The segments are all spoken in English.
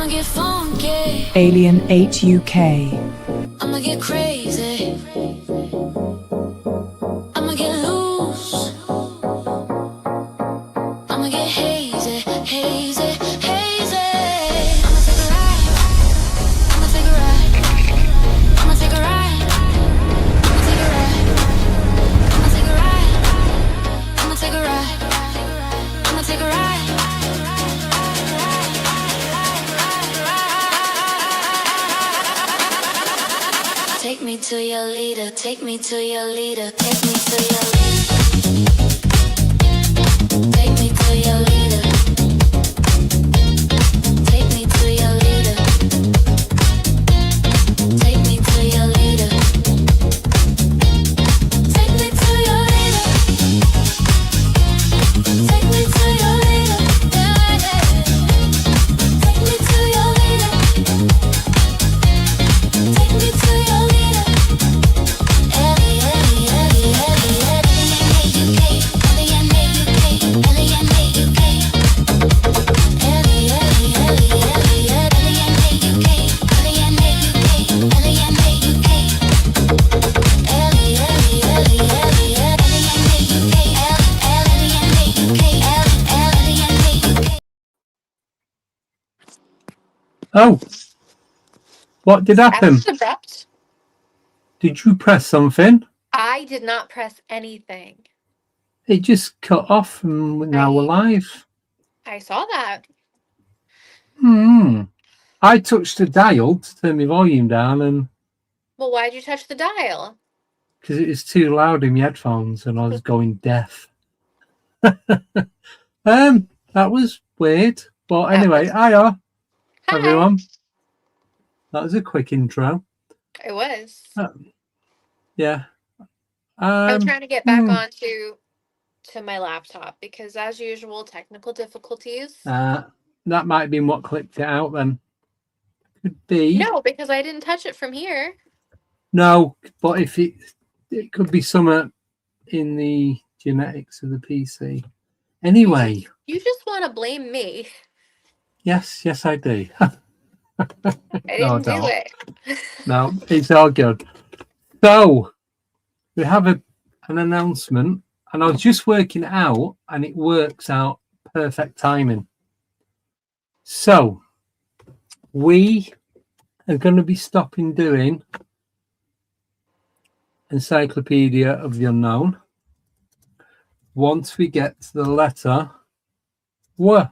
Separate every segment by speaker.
Speaker 1: get funky.
Speaker 2: Alien 8 UK.
Speaker 1: I'ma get crazy. I'ma get loose. I'ma get hazy, hazy, hazy. I'ma take a ride. I'ma take a ride. I'ma take a ride. I'ma take a ride. I'ma take a ride. I'ma take a ride. I'ma take a ride. Take me to your leader, take me to your leader, take me to your leader. Take me to your leader. Take me to your leader. Take me to your leader. Take me to your leader. Take me to your leader. Yeah, yeah. Take me to your leader. Take me to your leader.
Speaker 3: Oh, what did happen?
Speaker 4: That was abrupt.
Speaker 3: Did you press something?
Speaker 4: I did not press anything.
Speaker 3: It just cut off and now we're live.
Speaker 4: I saw that.
Speaker 3: I touched the dial to turn my volume down, and
Speaker 4: Well, why'd you touch the dial?
Speaker 3: because it was too loud in my headphones and I was going deaf. That was weird. But anyway, hiya,
Speaker 4: Hi.
Speaker 3: everyone. That was a quick intro.
Speaker 4: It was.
Speaker 3: Yeah.
Speaker 4: I'm trying to get back onto my laptop because, as usual, technical difficulties.
Speaker 3: That might have been what clipped it out then. Could be.
Speaker 4: No, because I didn't touch it from here.
Speaker 3: No, but if it could be somewhere in the genetics of the PC. Anyway.
Speaker 4: You just want to blame me.
Speaker 3: Yes, I do.
Speaker 4: I didn't do it.
Speaker 3: No, it's all good. So, we have an announcement, and I was just working it out, and it works out perfect timing. So, we are going to be stopping doing Encyclopedia of the Unknown once we get to the letter W.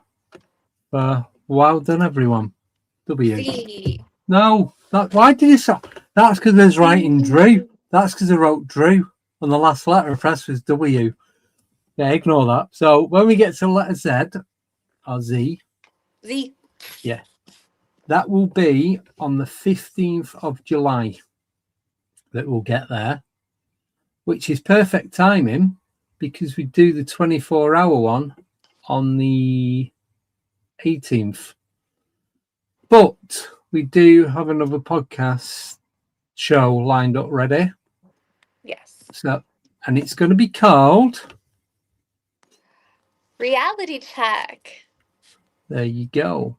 Speaker 3: Well done, everyone. W.
Speaker 4: C.
Speaker 3: No, why did you say? That's because there's writing Drew. That's because I wrote Drew on the last letter. I pressed was W. Yeah, ignore that. So when we get to letter Z or Z, yeah, that will be on the 15th of July that we'll get there, which is perfect timing because we do the 24-hour one on the 18th. But we do have another podcast show lined up ready.
Speaker 4: Yes.
Speaker 3: So, and it's going to be called
Speaker 4: Reality Check.
Speaker 3: There you go.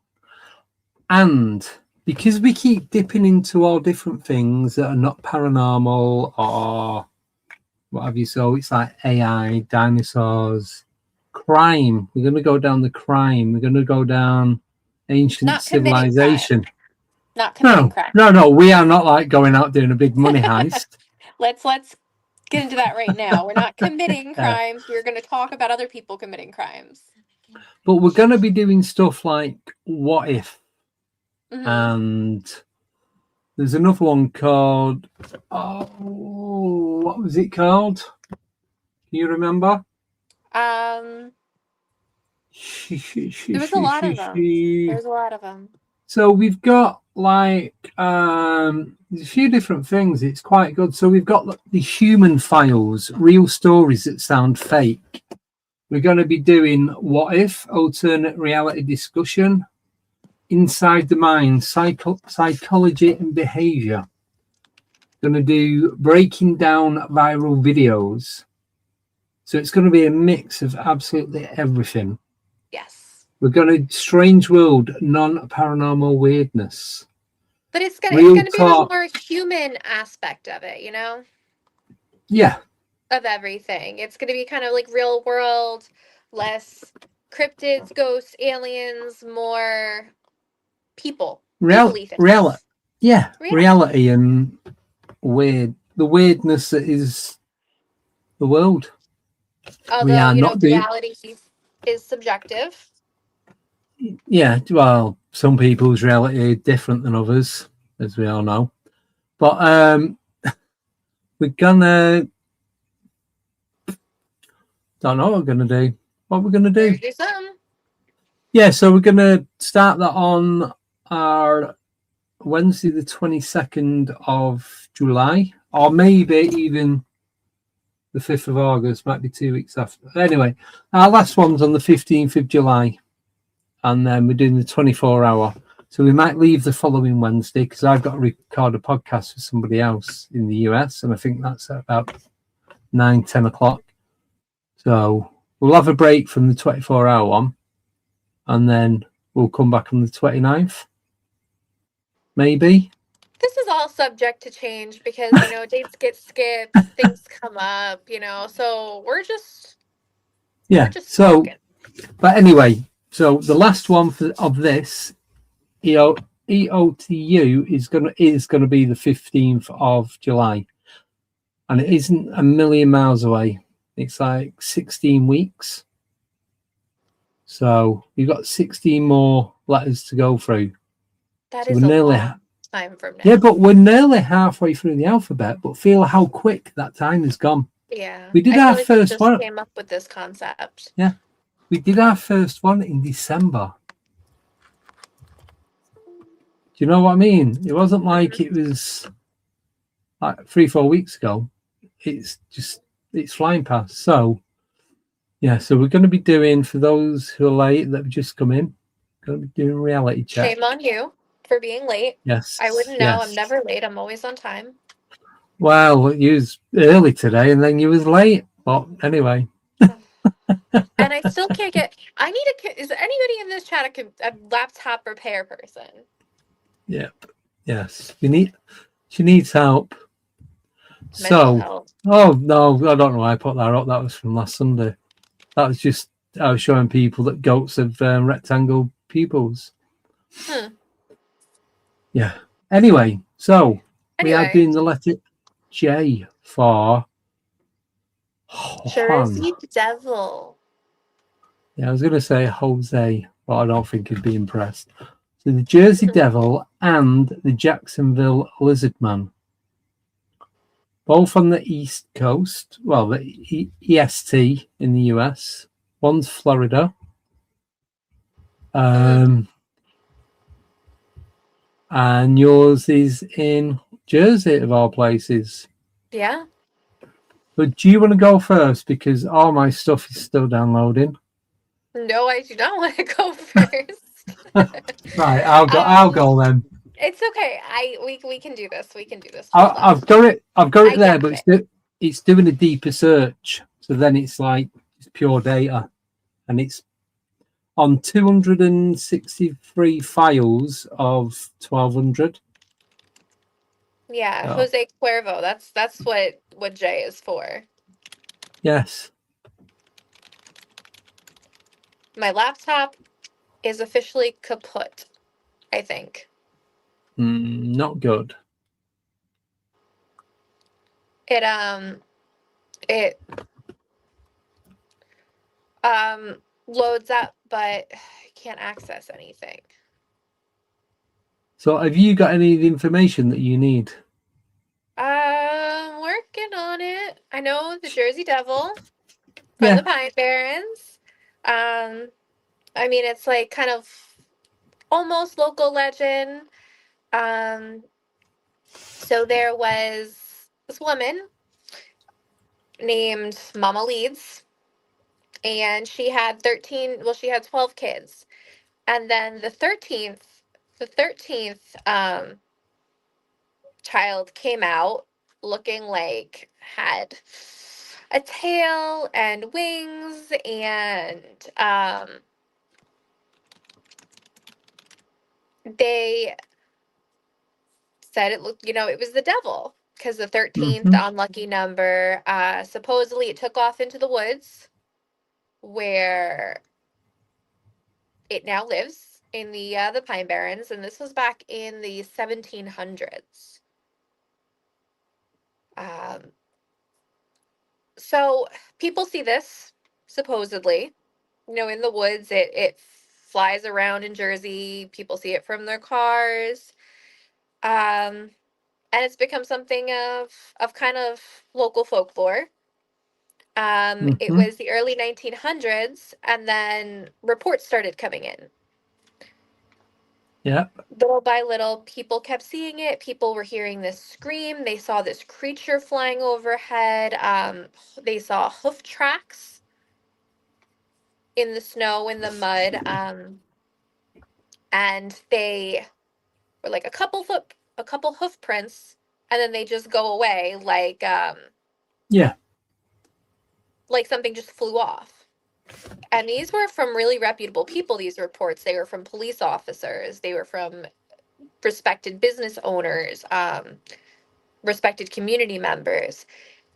Speaker 3: And because we keep dipping into all different things that are not paranormal or what have you, so it's like AI, dinosaurs, crime. We're going to go down the crime. We're going to go down ancient civilization.
Speaker 4: Not committing crime.
Speaker 3: No, we are not like going out doing a big money heist.
Speaker 4: Let's get into that right now. We're not committing crimes. We're going to talk about other people committing crimes.
Speaker 3: But we're going to be doing stuff like what if. And there's another one called, what was it called? Can you remember?
Speaker 4: There was a lot of them. There's a lot of them.
Speaker 3: So we've got like there's a few different things. It's quite good. So we've got the human files, real stories that sound fake. We're going to be doing what if, alternate reality discussion, inside the mind, psychology and behavior. Going to do breaking down viral videos. So it's going to be a mix of absolutely everything.
Speaker 4: Yes.
Speaker 3: We're going to strange world, non-paranormal weirdness.
Speaker 4: But it's
Speaker 3: Real
Speaker 4: gonna be the
Speaker 3: talk.
Speaker 4: more human aspect of it,
Speaker 3: Yeah.
Speaker 4: of everything. It's gonna be kind of like real world, less cryptids, ghosts, aliens, more people, people-y
Speaker 3: Reality.
Speaker 4: things.
Speaker 3: Yeah.
Speaker 4: Yeah.
Speaker 3: Reality and the weirdness that is the world. We
Speaker 4: Although,
Speaker 3: are not doing.
Speaker 4: reality is subjective.
Speaker 3: Yeah. Well, some people's reality is different than others, as we all know. But we're gonna. Don't know what we're gonna do. What we're gonna do?
Speaker 4: Do some.
Speaker 3: Yeah. So we're gonna start that on our Wednesday, the 22nd of July, or maybe even the 5th of August, might be 2 weeks after. Anyway, our last one's on the 15th of July, and then we're doing the 24-hour. So we might leave the following Wednesday because I've got to record a podcast for somebody else in the US, and I think that's at about 9-10 o'clock. So we'll have a break from the 24-hour one, and then we'll come back on the 29th, maybe.
Speaker 4: This is all subject to change because, dates get skipped, things come up, so we're just talking.
Speaker 3: But anyway, so the last one of this EOTU is gonna be the 15th of July, and it isn't a million miles away. It's like 16 weeks. So you've got 16 more letters to go through.
Speaker 4: That
Speaker 3: So
Speaker 4: is a long time from now.
Speaker 3: Yeah, but we're nearly halfway through the alphabet. But feel how quick that time has gone.
Speaker 4: Yeah,
Speaker 3: we did our first one.
Speaker 4: Came up with this concept.
Speaker 3: Yeah, we did our first one in December. Do you know what I mean? It wasn't like it was like 3-4 weeks ago. It's flying past. So yeah, so we're going to be doing, for those who are late that have just come in, going to be doing reality check.
Speaker 4: Shame on you for being late.
Speaker 3: Yes,
Speaker 4: I wouldn't know. Yes. I'm never late. I'm always on time.
Speaker 3: Well, you was early today, and then you was late. But anyway.
Speaker 4: And I still can't get. Is there anybody in this chat a laptop repair person?
Speaker 3: Yep. Yes. She needs help.
Speaker 4: Mental health.
Speaker 3: Oh no, I don't know why I put that up. That was from last Sunday. That was just I was showing people that goats have rectangle pupils. Yeah. Anyway, we are doing the letter J for
Speaker 4: Jersey Devil.
Speaker 3: Yeah, I was going to say Jose, but I don't think he'd be impressed. So the Jersey Devil and the Jacksonville Lizard Man. Both on the East Coast. Well, the EST in the US. One's Florida. And yours is in Jersey, of all places.
Speaker 4: Yeah.
Speaker 3: But do you want to go first? Because all my stuff is still downloading.
Speaker 4: No, I do not want to go first.
Speaker 3: Right, I'll go then.
Speaker 4: It's okay. We can do this. We can do this.
Speaker 3: I've got it there, but it's doing a deeper search. So then it's like it's pure data, and it's on 263 files of 1,200.
Speaker 4: Yeah, Jose Cuervo. That's what J is for.
Speaker 3: Yes.
Speaker 4: My laptop is officially kaput, I think.
Speaker 3: Not good.
Speaker 4: It loads up, but I can't access anything.
Speaker 3: So have you got any of the information that you need?
Speaker 4: Working on it. I know the Jersey Devil from the Pine Barrens. I mean, it's like kind of almost local legend. So there was this woman named Mama Leeds, and she had 12 kids. And then the 13th child came out looking like had a tail and wings and they said it looked, it was the devil because the 13th,
Speaker 3: Hmm.
Speaker 4: the unlucky number. Supposedly, it took off into the woods where it now lives in the Pine Barrens, and this was back in the 1700s. Um, so people see this supposedly, in the woods. It flies around in Jersey. People see it from their cars. Um, and it's become something of kind of local folklore. It
Speaker 3: Hmm.
Speaker 4: was the early 1900s, and then reports started coming in.
Speaker 3: Yeah.
Speaker 4: Little by little, people kept seeing it. People were hearing this scream. They saw this creature flying overhead. They saw hoof tracks in the snow, in the mud, and they were like a couple hoof prints, and then they just go away
Speaker 3: Yeah.
Speaker 4: like something just flew off. And these were from really reputable people, these reports. They were from police officers, they were from respected business owners, respected community members.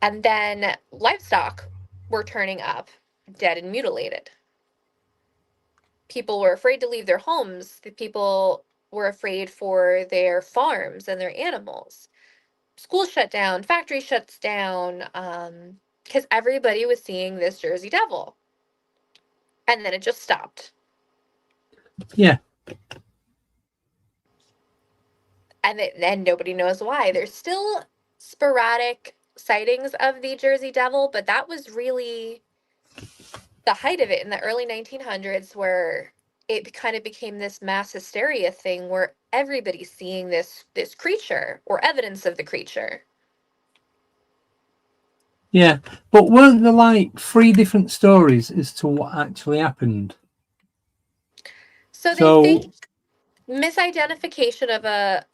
Speaker 4: And then livestock were turning up dead and mutilated. People were afraid to leave their homes. The people were afraid for their farms and their animals. Schools shut down, factories shuts down, because everybody was seeing this Jersey Devil. And then it just stopped.
Speaker 3: Yeah.
Speaker 4: And nobody knows why. There's still sporadic sightings of the Jersey Devil, but that was really the height of it in the early 1900s, where it kind of became this mass hysteria thing where everybody's seeing this creature or evidence of the creature.
Speaker 3: Yeah. But weren't there like 3 different stories as to what actually happened?
Speaker 4: So they
Speaker 3: So
Speaker 4: think misidentification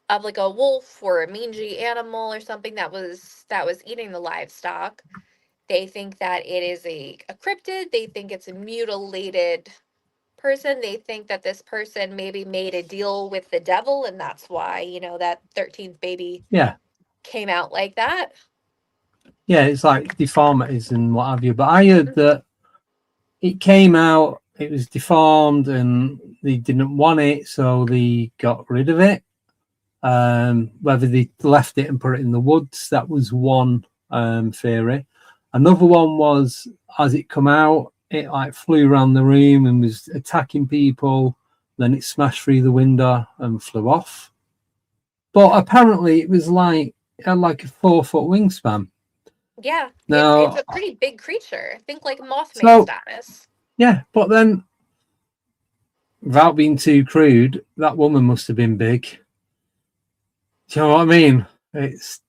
Speaker 4: of like a wolf or a mangy animal or something that was eating the livestock. They think that it is a cryptid. They think it's a mutilated person. They think that this person maybe made a deal with the devil, and that's why, that 13th baby
Speaker 3: yeah.
Speaker 4: came out like that.
Speaker 3: Yeah, it's like deformities and what have you. But I heard that it came out, it was deformed, and they didn't want it, so they got rid of it. Whether they left it and put it in the woods, that was one theory. Another one was, as it come out, it like flew around the room and was attacking people. Then it smashed through the window and flew off. But apparently, it was like it had like a 4-foot wingspan.
Speaker 4: Yeah, it's
Speaker 3: Now,
Speaker 4: a pretty big creature. Think like Mothman
Speaker 3: so
Speaker 4: status.
Speaker 3: yeah, but then without being too crude, that woman must have been big. Do you know what I mean? It's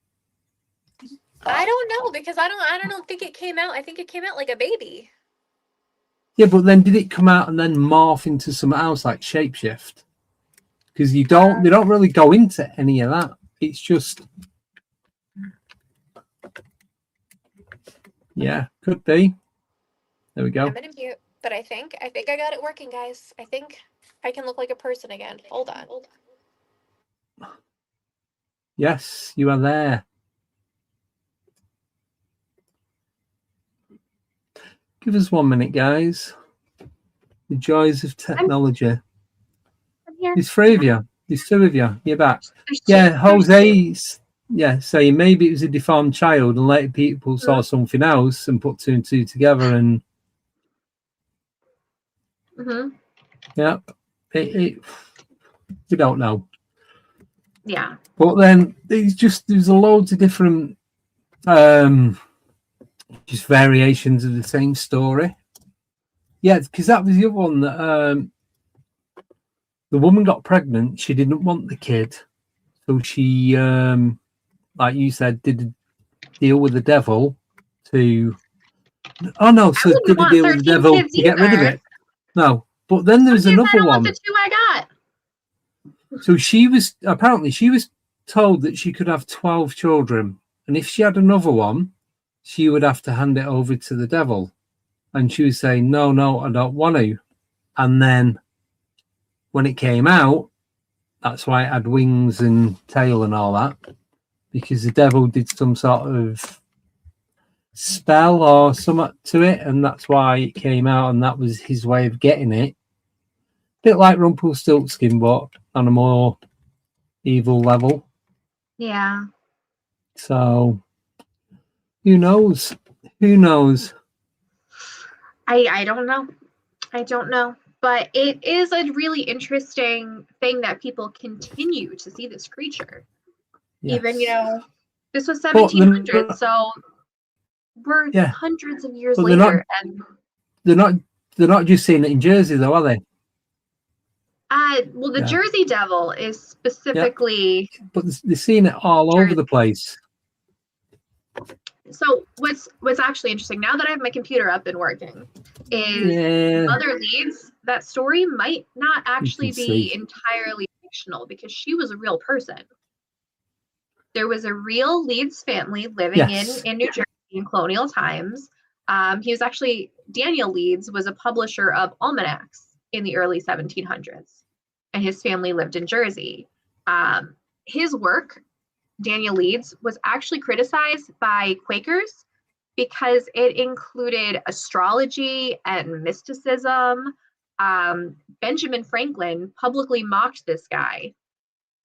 Speaker 4: I don't know, because I don't think it came out. I think it came out like a baby.
Speaker 3: yeah, but then did it come out and then morph into something else like shapeshift? Because they don't really go into any of that. It's just yeah, could be. There we go.
Speaker 4: I'm gonna mute, but I think I got it working, guys. I think I can look like a person again. Hold on.
Speaker 3: Yes, you are there. Give us 1 minute, guys. The joys of technology.
Speaker 2: I'm here.
Speaker 3: There's 3 of you. There's 2 of you. You're back. Yeah, Jose's saying maybe it was a deformed child, and later people saw something else and put 2 and 2 together, and yeah, we don't know.
Speaker 2: Yeah.
Speaker 3: But then there's loads of different just variations of the same story. Yeah, because that was the other one that the woman got pregnant. She didn't want the kid, so she, like you said, did a deal with the devil to. Oh no! So did a deal with the devil to get rid of it. No, but then there's another one.
Speaker 2: The 2 I got.
Speaker 3: So she was told that she could have 12 children, and if she had another one, she would have to hand it over to the devil. And she was saying, no, I don't want to. And then when it came out, that's why it had wings and tail and all that, because the devil did some sort of spell or something to it, and that's why it came out, and that was his way of getting it. Bit like Rumpelstiltskin, but on a more evil level.
Speaker 2: Yeah.
Speaker 3: So who knows? Who knows?
Speaker 2: I don't know. I don't know. But it is a really interesting thing that people continue to see this creature.
Speaker 3: Yes.
Speaker 2: Even, this was
Speaker 3: But
Speaker 2: 1700, so we're
Speaker 3: Yeah.
Speaker 2: hundreds of years
Speaker 3: But
Speaker 2: later. And
Speaker 3: they're not just seeing it in Jersey though, are they?
Speaker 2: well, the
Speaker 3: Yeah.
Speaker 2: Jersey Devil is specifically.
Speaker 3: But they're seeing it all over the place.
Speaker 2: So what's actually interesting now that I have my computer up and working is Mother Leeds. That story might not actually be entirely fictional because she was a real person. There was a real Leeds family living in New Jersey in colonial times. Daniel Leeds was a publisher of almanacs in the early 1700s, and his family lived in Jersey. His work, Daniel Leeds, was actually criticized by Quakers because it included astrology and mysticism. Benjamin Franklin publicly mocked this guy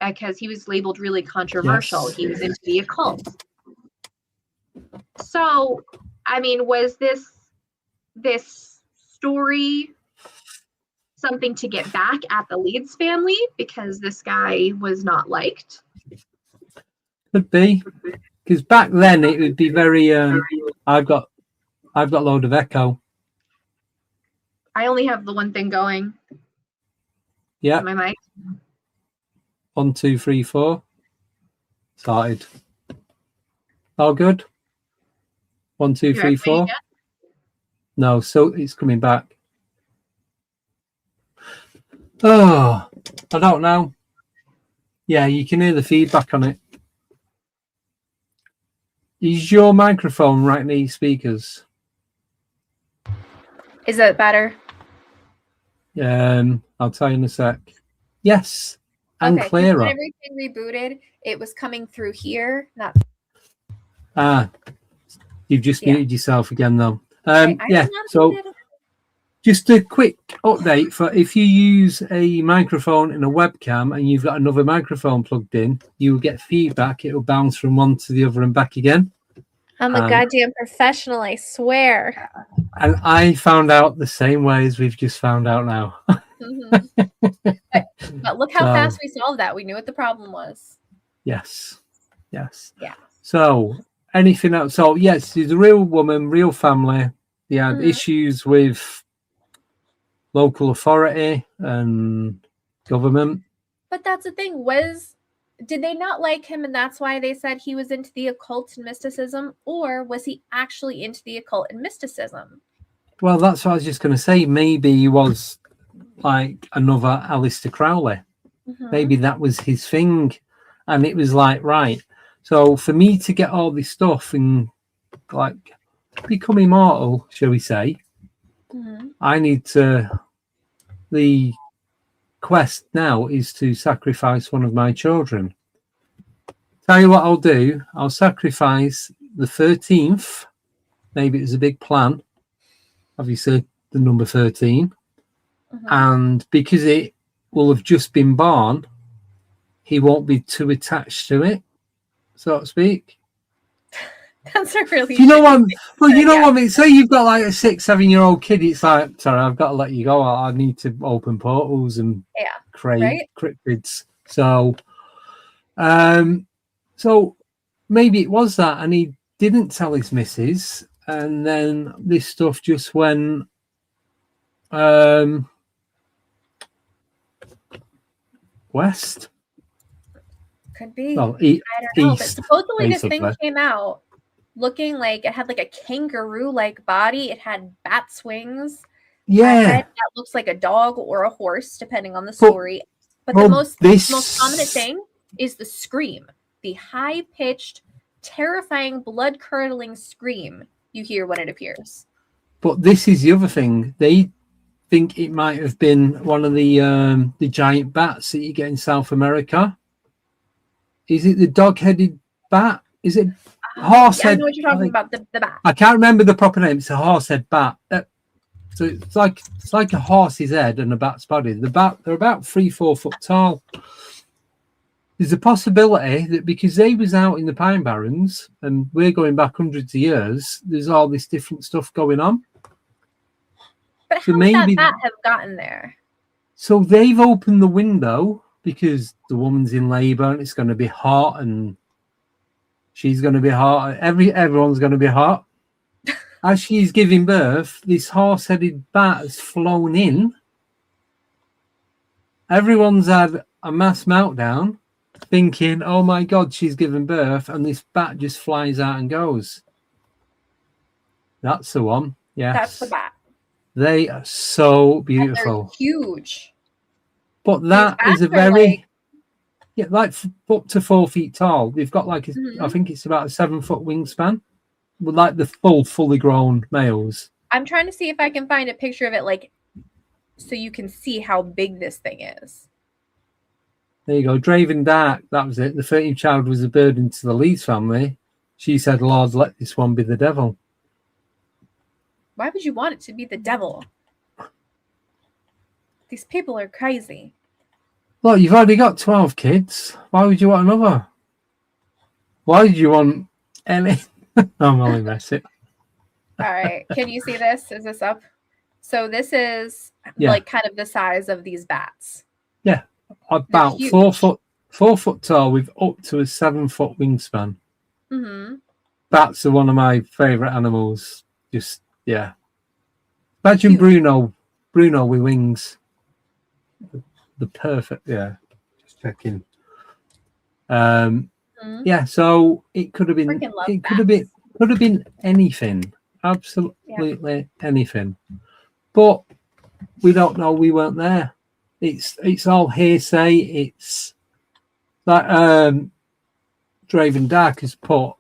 Speaker 2: because he was labeled really controversial. He was into the occult. So, I mean, was this story something to get back at the Leeds family because this guy was not liked?
Speaker 3: Could be, because back then it would be very. I've got a load of echo.
Speaker 2: I only have the one thing going.
Speaker 3: Yeah.
Speaker 2: My mic.
Speaker 3: 1, 2, 3, 4. Started. All good. 1, 2, 3, 4. No, so it's coming back. Oh, I don't know. Yeah, you can hear the feedback on it. Is your microphone right near your speakers?
Speaker 5: Is that better?
Speaker 3: I'll tell you in a sec. Yes, and
Speaker 5: Okay,
Speaker 3: clearer.
Speaker 5: when everything rebooted, it was coming through here.
Speaker 3: You've just muted yourself again, though.
Speaker 5: Okay,
Speaker 3: So just a quick update for if you use a microphone in a webcam and you've got another microphone plugged in, you will get feedback. It will bounce from one to the other and back again.
Speaker 5: I'm a goddamn professional, I swear.
Speaker 3: And I found out the same way as we've just found out now.
Speaker 5: But look how fast we solved that. We knew what the problem was.
Speaker 3: Yes.
Speaker 5: Yeah.
Speaker 3: So anything else? So yes, she's a real woman, real family. They had issues with local authority and government.
Speaker 5: But that's the thing. Did they not like him and that's why they said he was into the occult and mysticism? Or was he actually into the occult and mysticism?
Speaker 3: Well, that's what I was just going to say. Maybe he was like another Aleister Crowley. Maybe that was his thing. And it was like, right. So for me to get all this stuff and like become immortal, shall we say, I need to... The quest now is to sacrifice one of my children. Tell you what I'll do. I'll sacrifice the 13th. Maybe it was a big plan. Obviously, the number 13. And because it will have just been born, he won't be too attached to it, so to speak.
Speaker 5: That's a really...
Speaker 3: You know what? Well, you know what I mean? Say you've got like a 6-7-year-old kid. It's like, sorry, I've got to let you go. I need to open portals and create cryptids. So, so maybe it was that, and he didn't tell his missus, and then this stuff just went. West.
Speaker 5: Could be.
Speaker 3: Well,
Speaker 5: I don't know. But
Speaker 3: east,
Speaker 5: supposedly
Speaker 3: basically.
Speaker 5: this thing came out looking like it had like a kangaroo-like body. It had bat's wings.
Speaker 3: Yeah.
Speaker 5: That looks like a dog or a horse, depending on the story. But the most prominent thing is the scream. The high-pitched, terrifying, blood-curdling scream you hear when it appears.
Speaker 3: But this is the other thing. think it might have been one of the giant bats that you get in South America. Is it the dog-headed bat? Is it horse-head?
Speaker 5: I know what you're talking about. The bat.
Speaker 3: I can't remember the proper name. It's a horse-head bat. So it's like a horse's head and a bat's body. They're about 3-4 foot tall. There's a possibility that because they was out in the Pine Barrens and we're going back hundreds of years, there's all this different stuff going on.
Speaker 5: But how would that bat have gotten there? So
Speaker 3: they've opened the window because the woman's in labour and it's going to be hot and she's going to be hot. Everyone's going to be hot. As she's giving birth, this horse-headed bat has flown in. Everyone's had a mass meltdown, thinking, oh my God, she's given birth, and this bat just flies out and goes. That's the one. Yes.
Speaker 5: That's the bat.
Speaker 3: They are so beautiful.
Speaker 5: And they're huge.
Speaker 3: But that is a very... like up to 4 feet tall. They've got like, I think it's about a 7 foot wingspan. With like the fully grown males.
Speaker 5: I'm trying to see if I can find a picture of it, like, so you can see how big this thing is.
Speaker 3: There you go. Draven Dark, that was it. The 13th child was a burden to the Leeds family. She said, Lord, let this one be the devil.
Speaker 5: Why would you want it to be the devil? These people are crazy.
Speaker 3: Look, you've already got 12 kids. Why would you want another? Why would you want any? I'm only messing.
Speaker 5: All right. Can you see this? Is this up? So this is like kind of the size of these bats. Yeah.
Speaker 3: About 4 foot tall with up to a 7 foot wingspan.
Speaker 5: Mm-hmm.
Speaker 3: Bats are one of my favourite animals. Just, yeah. Imagine Bruno with wings. The perfect, yeah. Just checking. Yeah, so it could have been. It could have been anything, absolutely anything. But we don't know. We weren't there. It's all hearsay. It's like Draven Dark has put.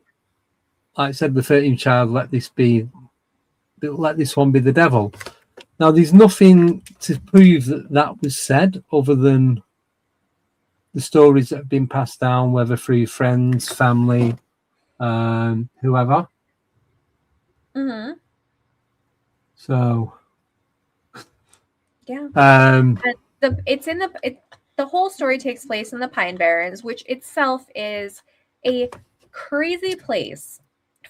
Speaker 3: Like I said, the 13th child. Let this one be the devil. Now, there's nothing to prove that was said other than the stories that have been passed down, whether through friends, family, whoever.
Speaker 5: Mm-hmm.
Speaker 3: So,
Speaker 5: yeah.
Speaker 3: The
Speaker 5: whole story takes place in the Pine Barrens, which itself is a crazy place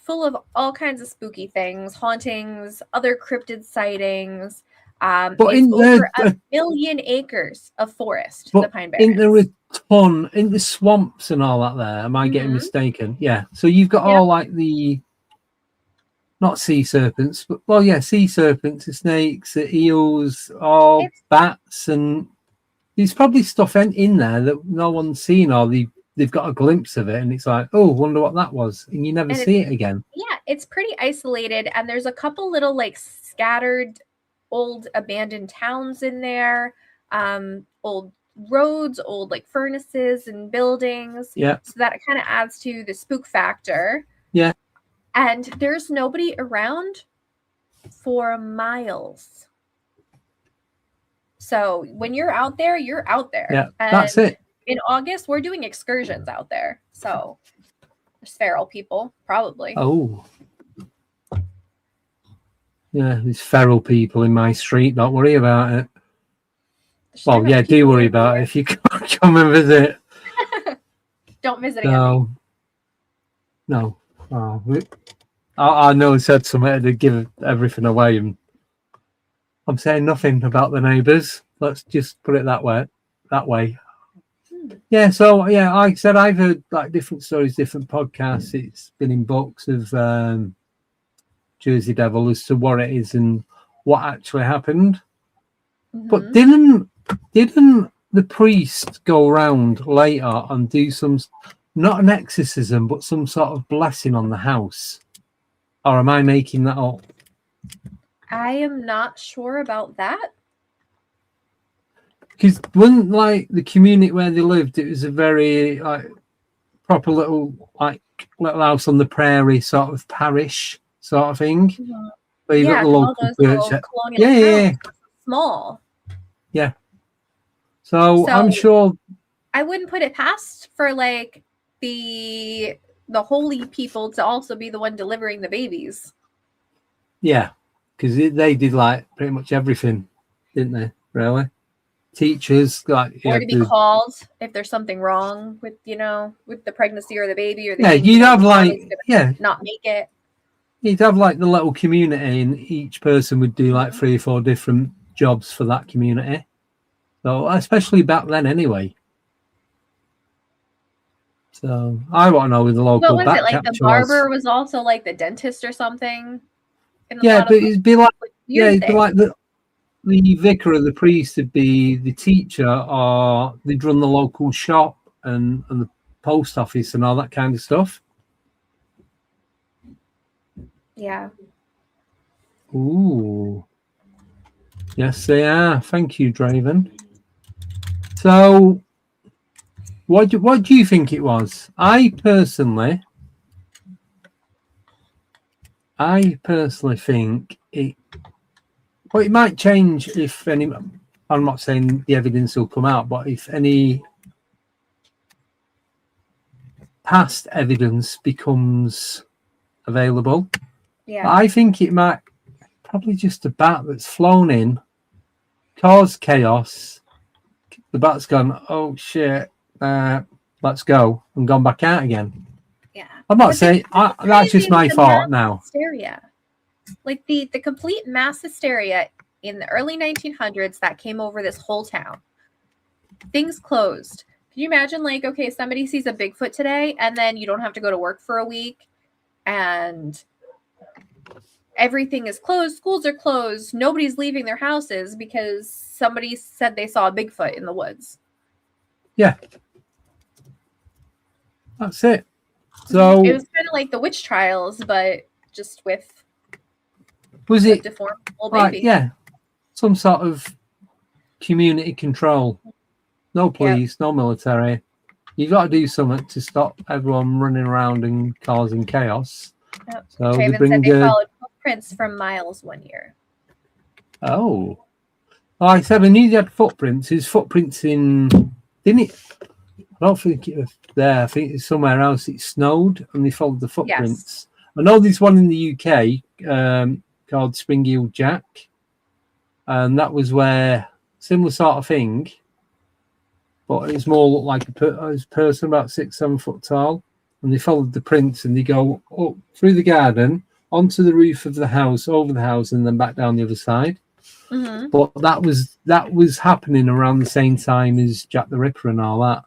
Speaker 5: full of all kinds of spooky things, hauntings, other cryptid sightings. But it's over 1 million acres of forest, the Pine Barrens.
Speaker 3: There were ton in the swamps and all that there. Am I getting mistaken? Yeah. So you've got all like the not sea serpents, but sea serpents, the snakes, the eels, all bats, and there's probably stuff in there that no one's seen, or they've got a glimpse of it, and it's like, oh, wonder what that was, and you never see it again.
Speaker 5: Yeah, it's pretty isolated, and there's a couple little like scattered old abandoned towns in there, old roads, old like furnaces and buildings.
Speaker 3: Yeah.
Speaker 5: So that kind of adds to the spook factor.
Speaker 3: Yeah.
Speaker 5: And there's nobody around for miles. So when you're out there, you're out there.
Speaker 3: Yeah,
Speaker 5: and
Speaker 3: that's it.
Speaker 5: In August, we're doing excursions out there. So there's feral people, probably.
Speaker 3: Oh. Yeah, there's feral people in my street. Don't worry about it. Well, yeah, do worry about it if you come and visit.
Speaker 5: Don't visit again.
Speaker 3: No. Oh, I know I said something to give everything away, and I'm saying nothing about the neighbours. Let's just put it that way. Yeah, so like I said, I've heard like different stories, different podcasts. It's been in books of Jersey Devil as to what it is and what actually happened. Mm-hmm. But didn't the priest go around later and do some, not an exorcism, but some sort of blessing on the house? Or am I making that up?
Speaker 5: I am not sure about that.
Speaker 3: Because when like the community where they lived, it was a very like proper little house on the prairie sort of parish sort of thing.
Speaker 5: Mm-hmm.
Speaker 3: Where you've got the local church.
Speaker 5: Yeah. small.
Speaker 3: Yeah. So I'm sure
Speaker 5: I wouldn't put it past for like the holy people to also be the one delivering the babies.
Speaker 3: Yeah, because they did like pretty much everything, didn't they? Really, teachers like
Speaker 5: Or to be called if there's something wrong with with the pregnancy or the baby, or they think,
Speaker 3: you'd have like
Speaker 5: not make it.
Speaker 3: You'd have like the little community, and each person would do like 3 or 4 different jobs for that community. So especially back then, anyway. So I want to know who the local
Speaker 5: What was
Speaker 3: bat
Speaker 5: it like? The barber was also like the dentist or something.
Speaker 3: But it'd be like it'd be like the vicar or the priest would be the teacher, or they'd run the local shop and the post office and all that kind of stuff.
Speaker 5: Yeah.
Speaker 3: Ooh. Yes, they are. Thank you, Draven. So, what do you think it was? I personally think it. Well, it might change if any. I'm not saying the evidence will come out, but if any past evidence becomes available, I think it might probably just a bat that's flown in, caused chaos. The bat's gone, oh shit, let's go, and gone back out again.
Speaker 5: Yeah,
Speaker 3: I'm not saying that's just my thought now.
Speaker 5: Hysteria, like the complete mass hysteria in the early 1900s that came over this whole town. Things closed. Can you imagine, like, okay, somebody sees a Bigfoot today, and then you don't have to go to work for a week, and everything is closed. Schools are closed. Nobody's leaving their houses because somebody said they saw a Bigfoot in the woods.
Speaker 3: Yeah. That's it. So
Speaker 5: it was kind of like the witch trials, but just with deformed old baby.
Speaker 3: Yeah. Some sort of community control. No police, no military. You've got to do something to stop everyone running around and causing chaos.
Speaker 5: Yep.
Speaker 3: So
Speaker 5: Traven said they followed footprints for miles one year.
Speaker 3: Oh. I said I knew he had footprints. His footprints in, didn't it? I don't think it was there. I think it's somewhere else. It snowed and they followed the footprints. Yes. I know there's one in the UK called Spring-Heeled Jack. And that was where, similar sort of thing, but it's more looked like a person about 6-7 foot tall. And they followed the prints and they go up through the garden, onto the roof of the house, over the house, and then back down the other side. Mm-hmm. But that was happening around the same time as Jack the Ripper and all that.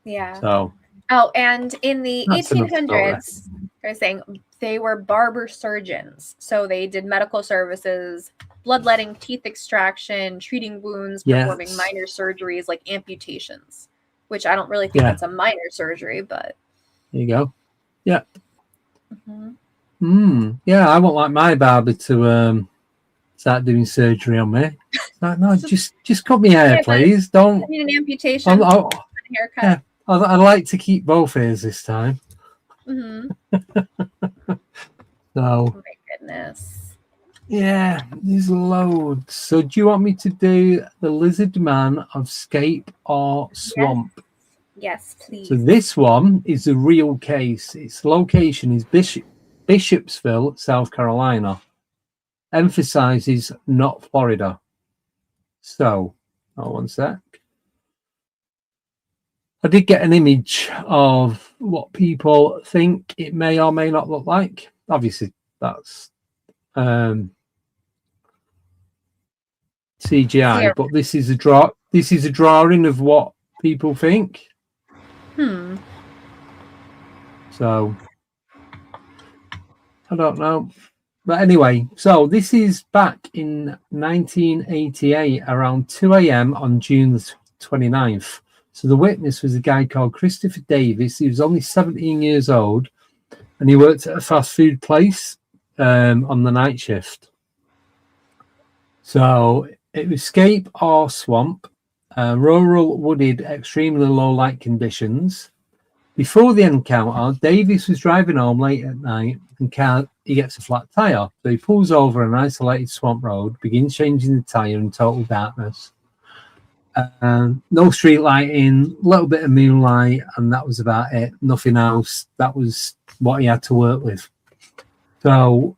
Speaker 5: Yeah.
Speaker 3: So.
Speaker 5: Oh, and in the 1800s, they're saying they were barber surgeons. So they did medical services, bloodletting, teeth extraction, treating wounds, performing minor surgeries like amputations, which I don't really think that's a minor surgery, but.
Speaker 3: There you go. Yeah. Mm-hmm. Yeah, I won't like my barber to start doing surgery on me. Like, no, just cut me hair, please. Don't.
Speaker 5: I need an amputation. Haircut.
Speaker 3: Yeah, I'd like to keep both ears this time.
Speaker 5: Mm-hmm.
Speaker 3: So.
Speaker 5: Oh my goodness.
Speaker 3: Yeah, there's loads. So, do you want me to do the Lizard Man of Scape or Swamp?
Speaker 5: Yes, please.
Speaker 3: So this one is a real case. Its location is Bishopsville, South Carolina. Emphasizes not Florida. So, one sec. I did get an image of what people think it may or may not look like. Obviously, that's CGI, but this is a drawing of what people think. So I don't know. But anyway, so this is back in 1988 around 2 a.m. on June the 29th. So the witness was a guy called Christopher Davis. He was only 17 years old and he worked at a fast food place on the night shift. So it was Scape or Swamp, rural, wooded, extremely low light conditions. Before the encounter, Davis was driving home late at night and he gets a flat tyre. So he pulls over an isolated swamp road, begins changing the tyre in total darkness. No street lighting, a little bit of moonlight, and that was about it. Nothing else. That was what he had to work with. So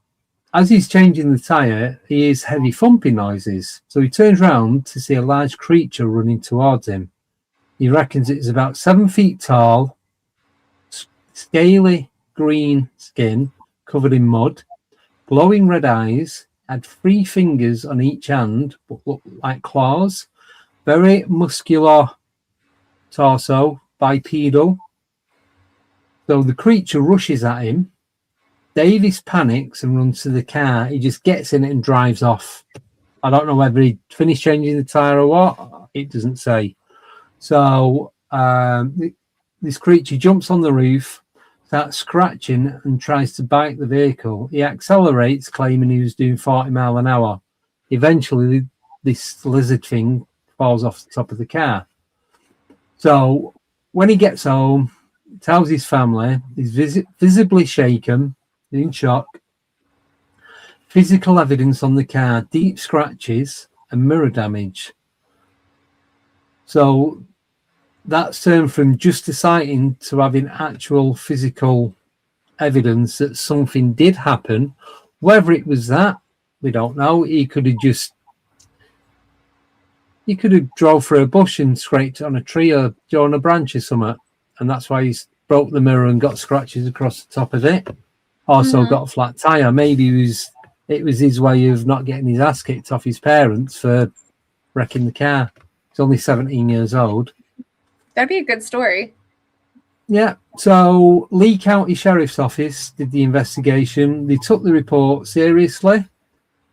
Speaker 3: as he's changing the tyre, he hears heavy thumping noises. So he turns around to see a large creature running towards him. He reckons it's about 7 feet tall, scaly green skin covered in mud, glowing red eyes, had 3 fingers on each hand but looked like claws, very muscular torso, bipedal. So the creature rushes at him. Davis panics and runs to the car. He just gets in it and drives off. I don't know whether he finished changing the tyre or what. It doesn't say. So this creature jumps on the roof, starts scratching and tries to bite the vehicle. He accelerates, claiming he was doing 40 miles an hour. Eventually, this lizard thing falls off the top of the car. So when he gets home, tells his family, he's visibly shaken, in shock. Physical evidence on the car, deep scratches and mirror damage. So that's turned from just a sighting to having actual physical evidence that something did happen. Whether it was that, we don't know. He could have drove through a bush and scraped on a tree or on a branch or something, and that's why he's broke the mirror and got scratches across the top of it. Also got a flat tire. Maybe it was his way of not getting his ass kicked off his parents for wrecking the car. He's only 17 years old.
Speaker 5: That'd be a good story.
Speaker 3: Yeah. So Lee County Sheriff's Office did the investigation. They took the report seriously,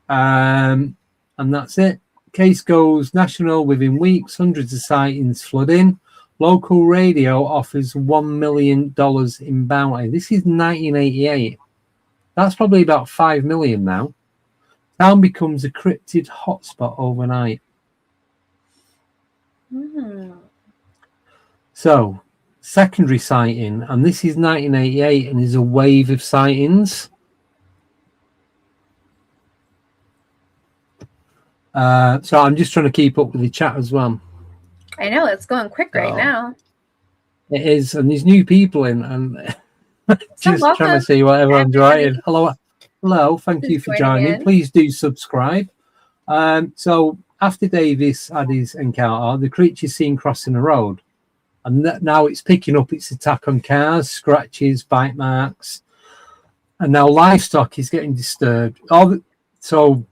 Speaker 3: and that's it. Case goes national within weeks. Hundreds of sightings flood in. Local radio offers $1 million in bounty. This is 1988. That's probably about 5 million now. Town becomes a cryptid hotspot overnight. So, secondary sighting, and this is 1988, and is a wave of sightings. So I'm just trying to keep up with the chat as well.
Speaker 5: I know, it's going quick right now.
Speaker 3: It is, and there's new people in, and just trying to see what everyone's writing. Hello, thank you for joining. Please do subscribe. So after Davis had his encounter, the creature's seen crossing a road, and now it's picking up its attack on cars, scratches, bite marks, and now livestock is getting disturbed. So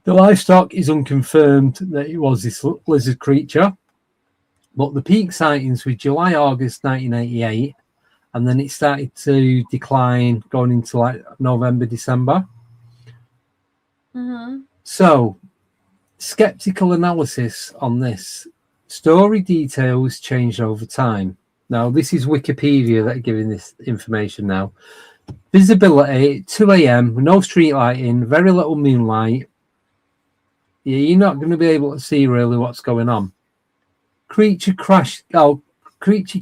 Speaker 3: the livestock is unconfirmed that it was this lizard creature, but the peak sightings were July, August 1988, and then it started to decline going into like November, December. So, skeptical analysis on this. Story details changed over time. Now, this is Wikipedia that are giving this information now. Visibility, 2 a.m., no street lighting, very little moonlight. Yeah, you're not going to be able to see really what's going on. Creature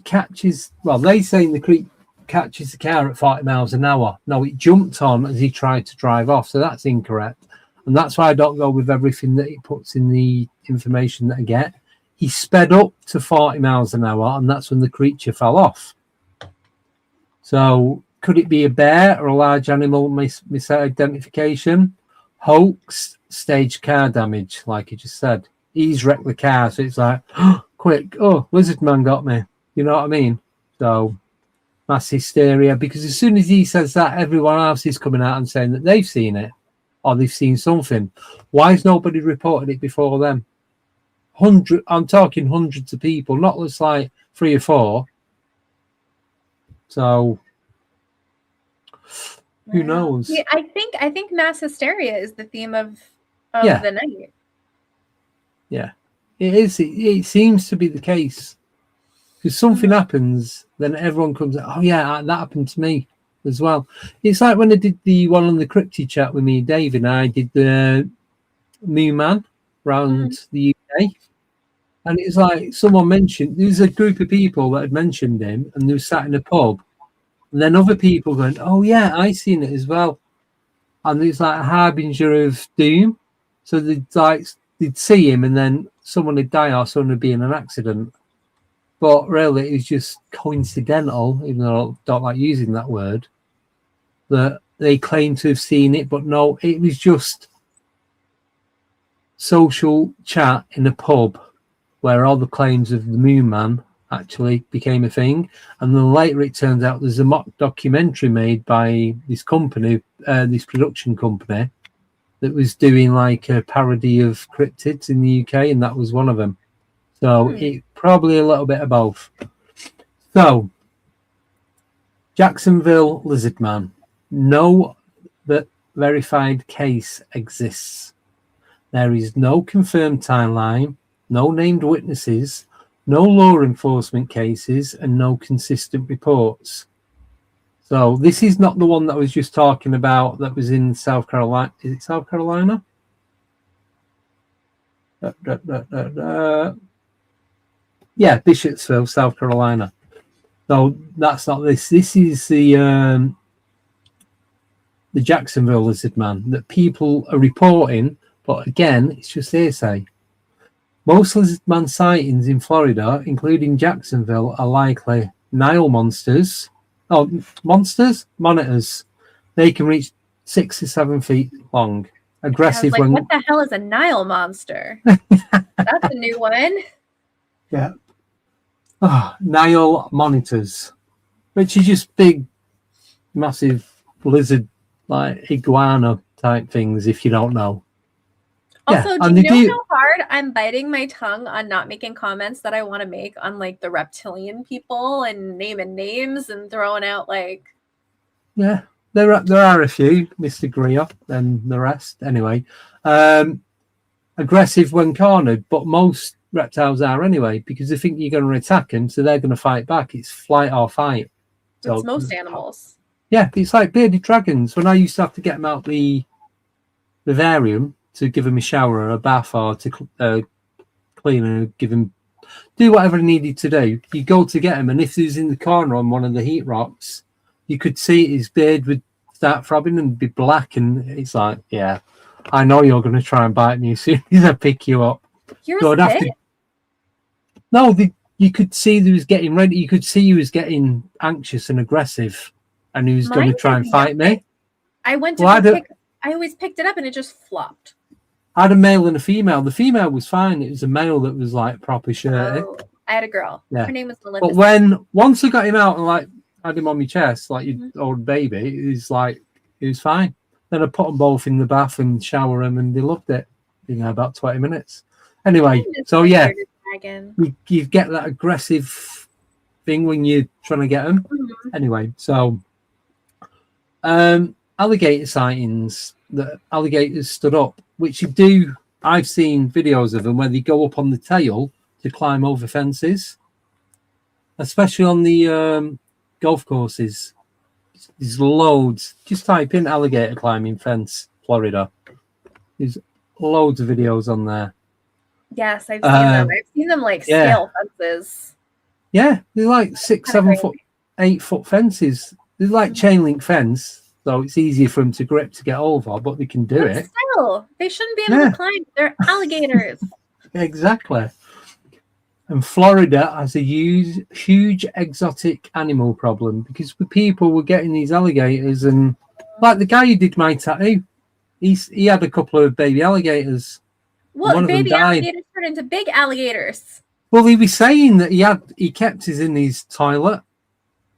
Speaker 3: catches, well, they say the creature catches the car at 40 miles an hour. No, it jumped on as he tried to drive off, so that's incorrect. And that's why I don't go with everything that he puts in the information that I get. He sped up to 40 miles an hour, and that's when the creature fell off. So could it be a bear or a large animal misidentification? Hoax, staged car damage, like you just said. He's wrecked the car, so it's like, quick, Lizard Man got me. You know what I mean? So mass hysteria, because as soon as he says that, everyone else is coming out and saying that they've seen it or they've seen something. Why has nobody reported it before them? I'm talking hundreds of people, not just like 3 or 4. So who knows?
Speaker 5: Yeah, I think mass hysteria is the theme of the night.
Speaker 3: Yeah, it is. It seems to be the case, because something happens, then everyone comes out, oh yeah, that happened to me as well. It's like when I did the one on the Cryptid chat with me and Dave, and I did the Moon Man around the UK. And it's like someone mentioned, there's a group of people that had mentioned him, and they were sat in a pub, and then other people going, "Oh yeah, I seen it as well," and it's like a harbinger of doom. So they'd see him, and then someone would die or someone would be in an accident. But really, it's just coincidental, even though I don't like using that word, that they claim to have seen it, but no, it was just social chat in a pub where all the claims of the Moon Man actually became a thing. And then later it turns out there's a mock documentary made by this company, this production company, that was doing like a parody of cryptids in the UK, and that was one of them. So it probably a little bit of both. So Jacksonville Lizard Man. No verified case exists. There is no confirmed timeline, no named witnesses, no law enforcement cases, and no consistent reports. So this is not the one that I was just talking about that was in South Carolina. Is it South Carolina? Yeah, Bishopsville, South Carolina. So that's not this. This is the Jacksonville Lizard Man that people are reporting, but again, it's just hearsay. Most lizard man sightings in Florida, including Jacksonville, are likely Nile monsters. Oh, monitors. They can reach 6 to 7 feet long. Aggressive
Speaker 5: like,
Speaker 3: when.
Speaker 5: what the hell is a Nile monster? That's a new one.
Speaker 3: Yeah. Oh, Nile monitors, which is just big, massive lizard, like iguana type things, if you don't know.
Speaker 5: Also,
Speaker 3: Yeah,
Speaker 5: do you know how hard I'm biting my tongue on not making comments that I want to make on like the reptilian people and naming names and throwing out like.
Speaker 3: Yeah, there are a few, Mr. Greer and the rest. Anyway, aggressive when cornered, but most reptiles are anyway because they think you're going to attack them, so they're going to fight back. It's flight or fight. So
Speaker 5: it's most animals.
Speaker 3: Yeah, it's like bearded dragons. When I used to have to get them out the vivarium to give them a shower or a bath or to clean and give them do whatever they needed to do, you go to get him, and if he was in the corner on one of the heat rocks, you could see his beard would start throbbing and be black, and it's like, yeah, I know you're going to try and bite me as soon as I pick you up.
Speaker 5: You're
Speaker 3: so
Speaker 5: sick?
Speaker 3: No, you could see he was getting ready. You could see he was getting anxious and aggressive, and he was going to try and fight me.
Speaker 5: I went to I always picked it up, and it just flopped.
Speaker 3: I had a male and a female. The female was fine. It was a male that was like proper shirty.
Speaker 5: Oh, I had a girl.
Speaker 3: Yeah.
Speaker 5: Her name was Melinda.
Speaker 3: But once I got him out and like had him on my chest, like your old baby, it was fine. Then I put them both in the bath and shower them, and they loved it. About 20 minutes. Anyway, so yeah, you get that aggressive thing when you're trying to get them. Anyway, so alligator sightings, that alligators stood up, which you do. I've seen videos of them where they go up on the tail to climb over fences, especially on the golf courses. There's loads. Just type in alligator climbing fence, Florida. There's loads of videos on there.
Speaker 5: Yes, I've seen them. I've seen them like scale fences.
Speaker 3: Yeah, they're like 6, 7 foot, 8 foot fences. They're like chain link fence. So it's easier for them to grip to get over, but they can do it.
Speaker 5: Still, they shouldn't be able to climb. They're alligators.
Speaker 3: Exactly. And Florida has a huge exotic animal problem because people were getting these alligators, and like the guy who did my tattoo, he had a couple of baby alligators.
Speaker 5: Well, baby alligators turn into big alligators.
Speaker 3: Well, he was saying that he kept his in his toilet.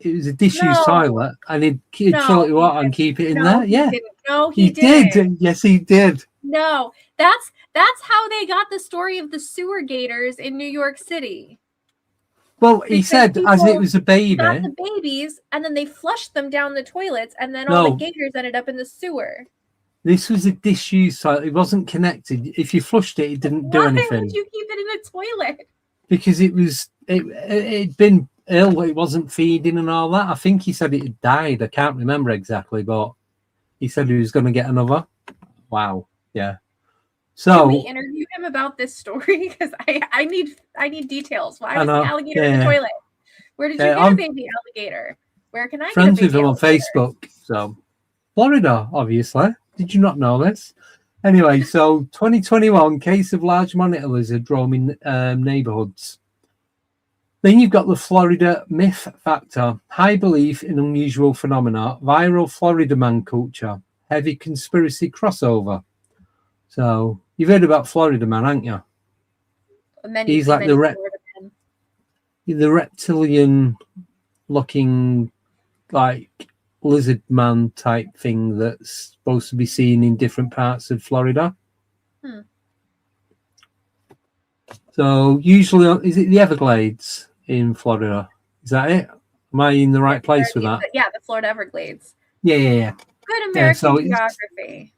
Speaker 3: It was a disused toilet, and he'd fill it with water and keep it in there. Yeah,
Speaker 5: he did.
Speaker 3: Yes, he did.
Speaker 5: No, that's how they got the story of the sewer gators in New York City.
Speaker 3: Well, he said as it was a baby.
Speaker 5: Got the babies, and then they flushed them down the toilets, and then all the gators ended up in the sewer. This
Speaker 3: was a disused toilet. It wasn't connected. If you flushed it, it didn't do anything.
Speaker 5: Why would you keep it in a toilet?
Speaker 3: Because it'd been ill. It wasn't feeding and all that. I think he said it had died. I can't remember exactly, but he said he was going to get another. Wow. Yeah. So
Speaker 5: can we interview him about this story? Because I need details. Why was the alligator in the toilet? Where did you get a baby alligator? Where can I get a
Speaker 3: friends
Speaker 5: baby
Speaker 3: with him on
Speaker 5: alligator?
Speaker 3: Facebook. So Florida, obviously. Did you not know this? Anyway, so 2021 case of large monitor lizard roaming neighborhoods. Then you've got the Florida myth factor, high belief in unusual phenomena, viral Florida man culture, heavy conspiracy crossover. So you've heard about Florida man, haven't you? He's like the reptilian looking like lizard man type thing that's supposed to be seen in different parts of Florida. So usually, is it the Everglades in Florida? Is that it? Am I in the right place with that?
Speaker 5: Yeah, the Florida Everglades.
Speaker 3: Yeah.
Speaker 5: Good American geography.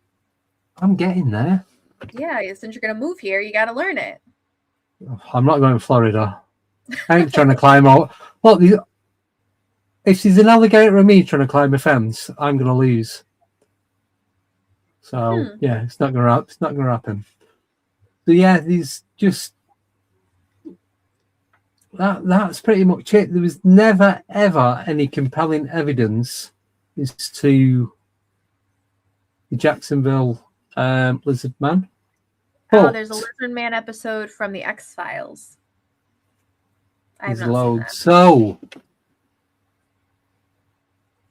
Speaker 3: I'm getting there.
Speaker 5: Yeah, since you're going to move here, you got to learn it.
Speaker 3: I'm not going to Florida. I ain't trying to climb out. Look, if there's an alligator and me trying to climb a fence, I'm going to lose. So yeah, it's not going to happen. So yeah, these just that's pretty much it. There was never ever any compelling evidence as to the Jacksonville Lizard Man. But
Speaker 5: there's a Lizard Man episode from the X-Files.
Speaker 3: There's loads. So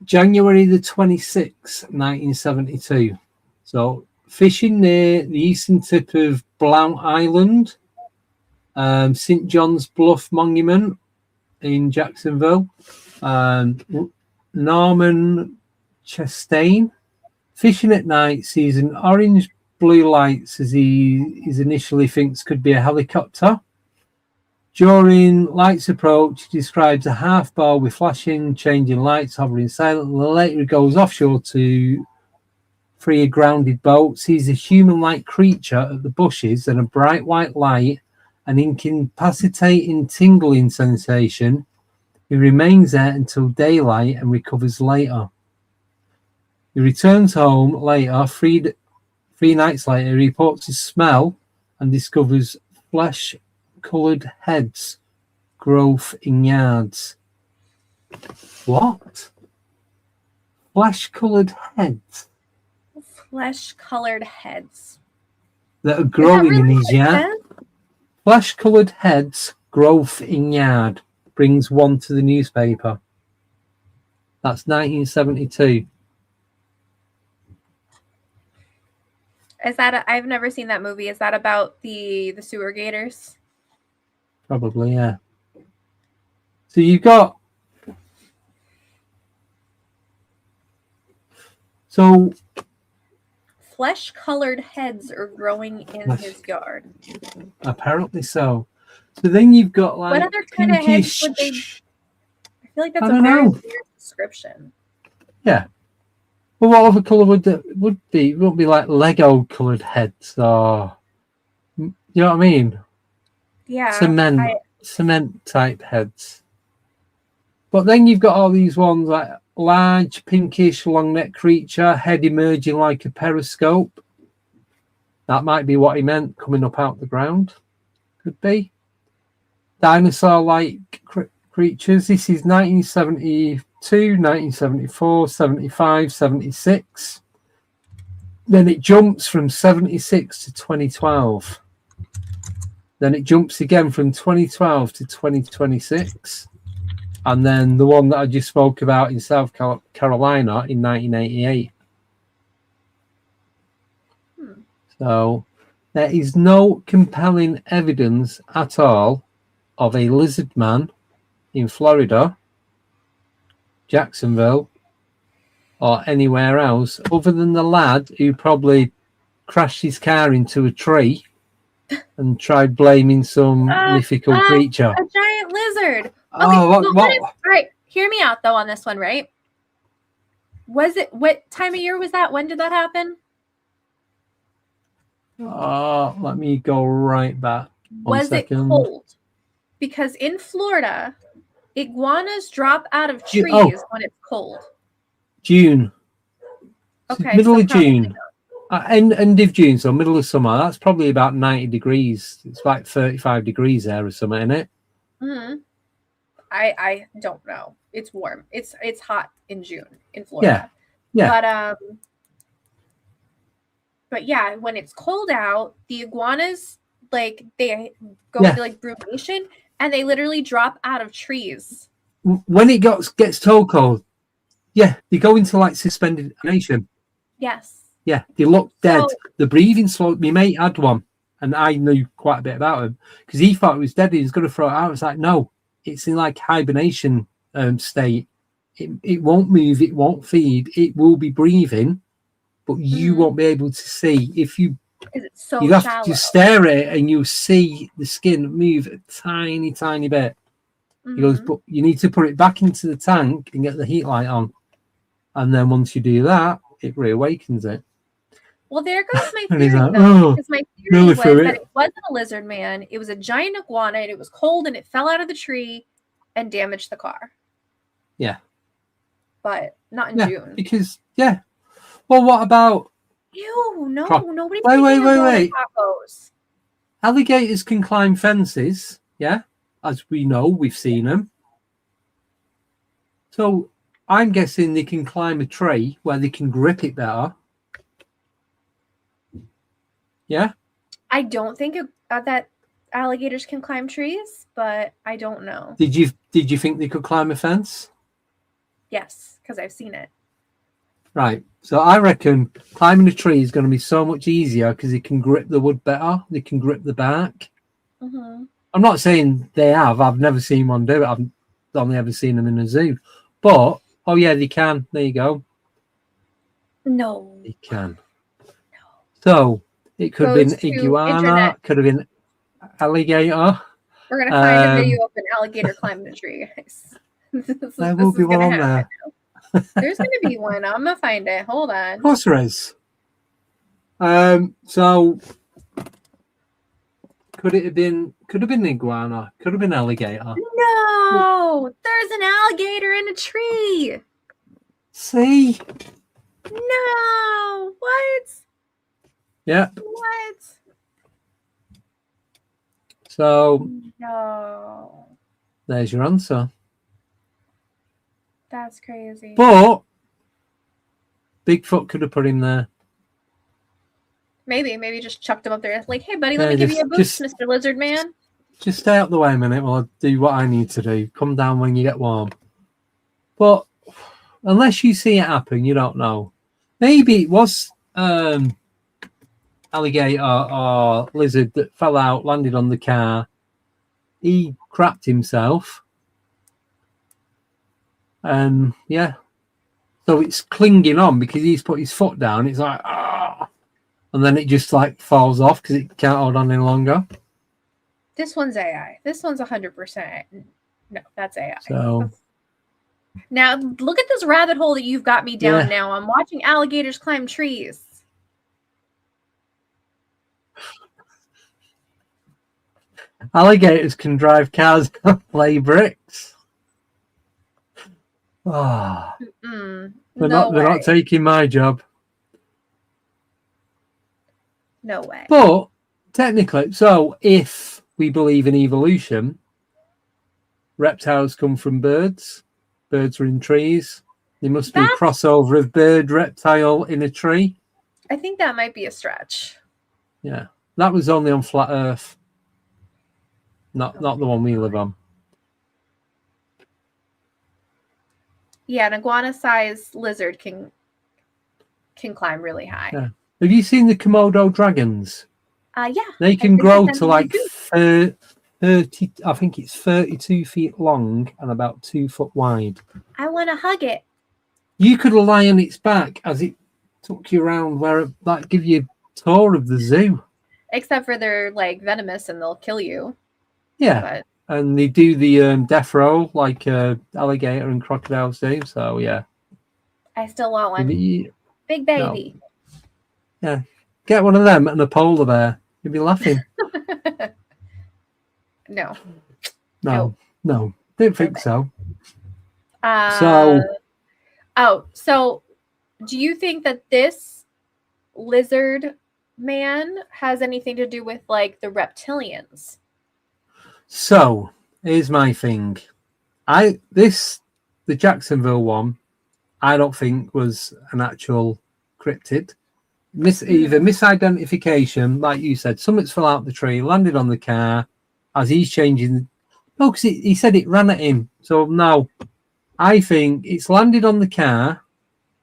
Speaker 3: January the 26th, 1972. So fishing near the eastern tip of Blount Island, St. John's Bluff Monument in Jacksonville, Norman Chastain fishing at night sees an orange blue lights as he initially thinks could be a helicopter. During lights approach, he describes a half bar with flashing, changing lights, hovering silently. Later he goes offshore to free a grounded boat, sees a human-like creature at the bushes and a bright white light, an incapacitating tingling sensation. He remains there until daylight and recovers later. He returns home later, three nights later, he reports his smell and discovers flesh-coloured heads, growth in yards. What? Flesh-coloured heads?
Speaker 5: Flesh-colored heads
Speaker 3: that are growing in his yard. Flesh-coloured heads, growth in yard. Brings one to the newspaper. That's 1972.
Speaker 5: Is that I've never seen that movie. Is that about the sewer gators?
Speaker 3: Probably, yeah. So you've got
Speaker 5: flesh-colored heads are growing in his yard.
Speaker 3: Apparently so. So then you've got like
Speaker 5: what other kind of heads would they? I feel like that's a very weird description.
Speaker 3: Yeah. Well, what other colour would be? It wouldn't be like Lego coloured heads or you know what I mean?
Speaker 5: Yeah.
Speaker 3: Cement type heads. But then you've got all these ones like large, pinkish, long neck creature, head emerging like a periscope. That might be what he meant, coming up out the ground. Could be. Dinosaur-like creatures. This is 1972, 1974, 75, 76. Then it jumps from 76 to 2012. Then it jumps again from 2012 to 2026. And then the one that I just spoke about in South Carolina in 1988. So there is no compelling evidence at all of a lizard man in Florida, Jacksonville, or anywhere else, other than the lad who probably crashed his car into a tree and tried blaming some mythical creature.
Speaker 5: A giant lizard. Okay,
Speaker 3: Oh, what?
Speaker 5: All right, hear me out though on this one, right? What time of year was that? When did that happen?
Speaker 3: Let me go right back.
Speaker 5: Was it cold? Because in Florida, iguanas drop out of trees when it's cold.
Speaker 3: June.
Speaker 5: Okay,
Speaker 3: Middle of June. End of June, so middle of summer. That's probably about 90 degrees. It's like 35 degrees there or something, isn't it?
Speaker 5: Mm-hmm. I don't know. It's warm. It's hot in June in Florida.
Speaker 3: Yeah.
Speaker 5: But yeah, when it's cold out, the iguanas like they go into like brumation and they literally drop out of trees.
Speaker 3: When it gets too cold, they go into like suspended animation.
Speaker 5: Yes.
Speaker 3: Yeah, they look dead.
Speaker 5: So,
Speaker 3: The breathing slow. My mate had one, and I knew quite a bit about him because he thought it was dead. He was going to throw it out. I was like, no, it's in like hibernation state. It won't move. It won't feed. It will be breathing, but you won't be able to see. If you,
Speaker 5: it's so
Speaker 3: you have
Speaker 5: shallow.
Speaker 3: to stare at it, and you'll see the skin move a tiny, tiny bit. He goes, but you need to put it back into the tank and get the heat light on, and then once you do that, it reawakens it.
Speaker 5: Well, there goes my
Speaker 3: And
Speaker 5: theory,
Speaker 3: he's like,
Speaker 5: though, because my theory was
Speaker 3: through
Speaker 5: that
Speaker 3: it.
Speaker 5: it wasn't a lizard man. It was a giant iguana, and it was cold, and it fell out of the tree and damaged the car.
Speaker 3: Yeah.
Speaker 5: But not in June.
Speaker 3: Because, well, what about...
Speaker 5: Ew, no, nobody
Speaker 3: Wait.
Speaker 5: tacos.
Speaker 3: Alligators can climb fences, as we know, we've seen them. So I'm guessing they can climb a tree where they can grip it better. Yeah?
Speaker 5: I don't think that alligators can climb trees, but I don't know.
Speaker 3: Did you think they could climb a fence?
Speaker 5: Yes, because I've seen it.
Speaker 3: Right. So I reckon climbing a tree is going to be so much easier because they can grip the wood better. They can grip the bark.
Speaker 5: Mm-hmm.
Speaker 3: I'm not saying they have. I've never seen one do it. I've only ever seen them in a zoo. But, they can. There you go.
Speaker 5: No.
Speaker 3: They can. No. So, it could have been iguana.
Speaker 5: Internet.
Speaker 3: Could have been alligator.
Speaker 5: We're going to find a video of an alligator climbing a tree, guys.
Speaker 3: There will be one on there.
Speaker 5: There's going to be one. I'm going to find it. Hold on.
Speaker 3: Of course there is. So, could have been iguana. Could have been alligator.
Speaker 5: No, there's an alligator in a tree.
Speaker 3: See?
Speaker 5: No, what?
Speaker 3: Yeah.
Speaker 5: What?
Speaker 3: So,
Speaker 5: no.
Speaker 3: There's your answer.
Speaker 5: That's crazy.
Speaker 3: But Bigfoot could have put him there.
Speaker 5: Maybe just chucked him up there. Like, hey, buddy, let me give you a boost, Mr. Lizard Man.
Speaker 3: Just stay out the way a minute while I do what I need to do. Come down when you get warm. But unless you see it happen, you don't know. Maybe it was alligator or lizard that fell out, landed on the car. He crapped himself. And so it's clinging on because he's put his foot down. It's like, and then it just like falls off because it can't hold on any longer.
Speaker 5: This one's AI. This one's 100%. No, that's AI.
Speaker 3: So
Speaker 5: now look at this rabbit hole that you've got me down. Now I'm watching alligators climb trees.
Speaker 3: Alligators can drive cars and lay bricks. Oh, they're not taking my job.
Speaker 5: No way.
Speaker 3: But technically, so if we believe in evolution, reptiles come from birds. Birds are in trees. There must be a crossover of bird reptile in a tree.
Speaker 5: I think that might be a stretch.
Speaker 3: Yeah, that was only on flat Earth, not the one we live on.
Speaker 5: Yeah, an iguana-sized lizard can climb really high.
Speaker 3: Yeah. Have you seen the Komodo dragons?
Speaker 5: Yeah.
Speaker 3: They can grow to like 30, I think it's 32 feet long and about 2 foot wide.
Speaker 5: I want to hug it.
Speaker 3: You could lie on its back as it took you around where it like give you a tour of the zoo.
Speaker 5: Except for they're like venomous and they'll kill you.
Speaker 3: Yeah.
Speaker 5: But...
Speaker 3: And they do the death roll like alligator and crocodiles do. So yeah.
Speaker 5: I still want one. Big baby.
Speaker 3: No. Yeah. Get one of them and a polar bear. You'll be laughing.
Speaker 5: No.
Speaker 3: Don't think so.
Speaker 5: So do you think that this Lizard Man has anything to do with like the reptilians.
Speaker 3: So here's my thing. The Jacksonville one, I don't think was an actual cryptid. Either misidentification, like you said, something's fell out the tree, landed on the car as he's changing. No, because he said it ran at him. So no, I think it's landed on the car.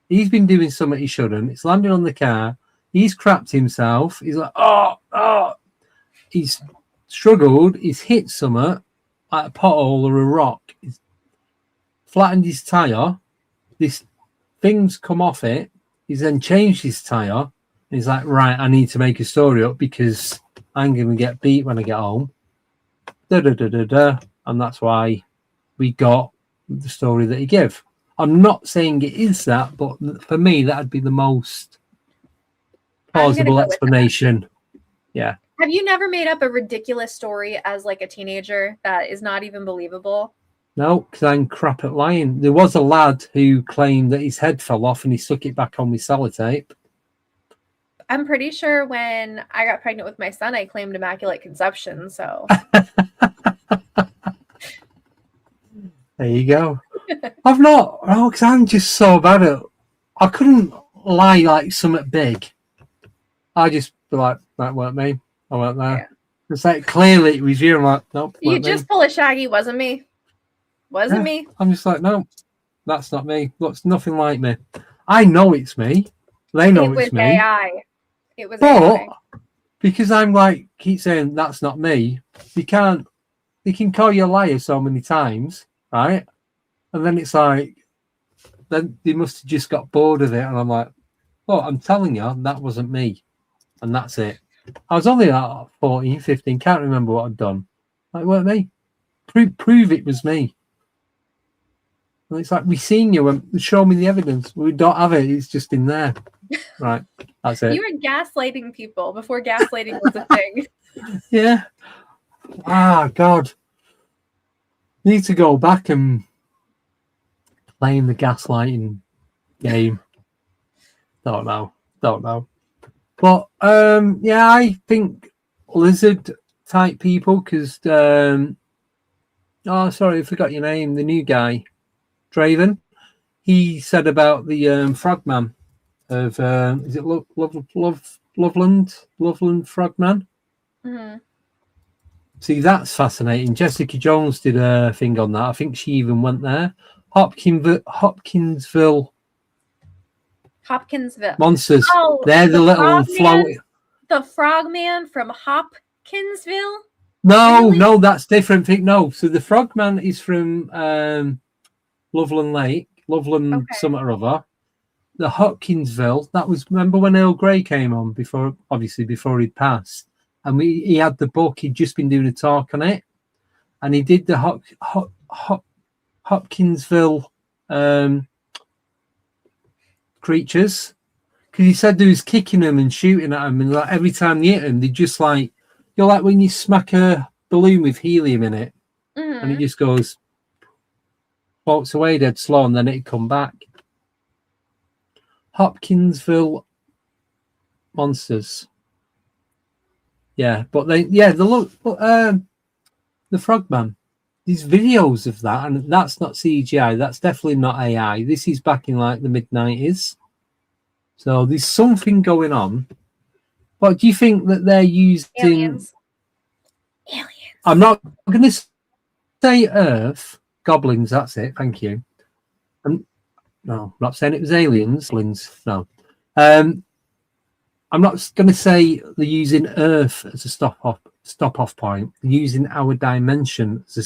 Speaker 3: He's been doing something he shouldn't. It's landed on the car. He's crapped himself. He's like, oh. He's struggled. He's hit something like a pothole or a rock. He's flattened his tyre. This thing's come off it. He's then changed his tyre. He's like, right, I need to make a story up because I'm going to get beat when I get home. And that's why we got the story that he gave. I'm not saying it is that, but for me, that would be the most plausible explanation. Yeah.
Speaker 5: Have you never made up a ridiculous story as like a teenager that is not even believable?
Speaker 3: No, because I'm crap at lying. There was a lad who claimed that his head fell off and he stuck it back on with sellotape.
Speaker 5: I'm pretty sure when I got pregnant with my son, I claimed immaculate conception. So
Speaker 3: there you go. I've not, because I'm just so bad at. I couldn't lie like something big. I just be like, that weren't me. I weren't there. Yeah. It's like clearly it was you. I'm like, nope.
Speaker 5: You just pull a Shaggy, wasn't me. Wasn't me.
Speaker 3: I'm just like, no, that's not me. Looks nothing like me. I know it's me. They know it's me.
Speaker 5: AI. It was AI.
Speaker 3: Because I'm like, keep saying that's not me. You can call you a liar so many times, right? And then it's like, then they must have just got bored of it. And I'm like, well, I'm telling you, that wasn't me. And that's it. I was only like 14, 15, can't remember what I'd done. Like, weren't me. Prove it was me. And it's like, we seen you and show me the evidence. We don't have it. It's just in there. Right. That's it.
Speaker 5: You were gaslighting people before gaslighting was a thing.
Speaker 3: Yeah. Ah, God. Need to go back and playing the gaslighting game. Don't know. But yeah, I think lizard type people because sorry, I forgot your name. The new guy, Draven. He said about the frogman of is it Loveland frogman?
Speaker 5: Mm-hmm.
Speaker 3: See, that's fascinating. Jessica Jones did a thing on that. I think she even went there. Hopkinsville monsters.
Speaker 5: Oh,
Speaker 3: they're the little floating.
Speaker 5: The frogman from Hopkinsville?
Speaker 3: No, really? No, that's different thing. No, so the frogman is from Loveland Lake, Loveland something or other. The Hopkinsville, that was, remember when Earl Grey came on before he'd passed, and he had the book. He'd just been doing a talk on it, and he did the Hopkinsville creatures, because he said they was kicking them and shooting at them, and like every time they hit them, they just like, you're like when you smack a balloon with helium in it, and it just goes, floats away dead slow, and then it'd come back. Hopkinsville monsters. Yeah, but the frogman. These videos of that, and that's not CGI. That's definitely not AI. This is back in like the mid-90s. So there's something going on. But do you think that they're using
Speaker 5: aliens?
Speaker 3: I'm not going to say Earth goblins. That's it. Thank you. No, I'm not saying it was aliens. No. I'm not going to say they're using Earth as a stop-off point. They're using our dimension as a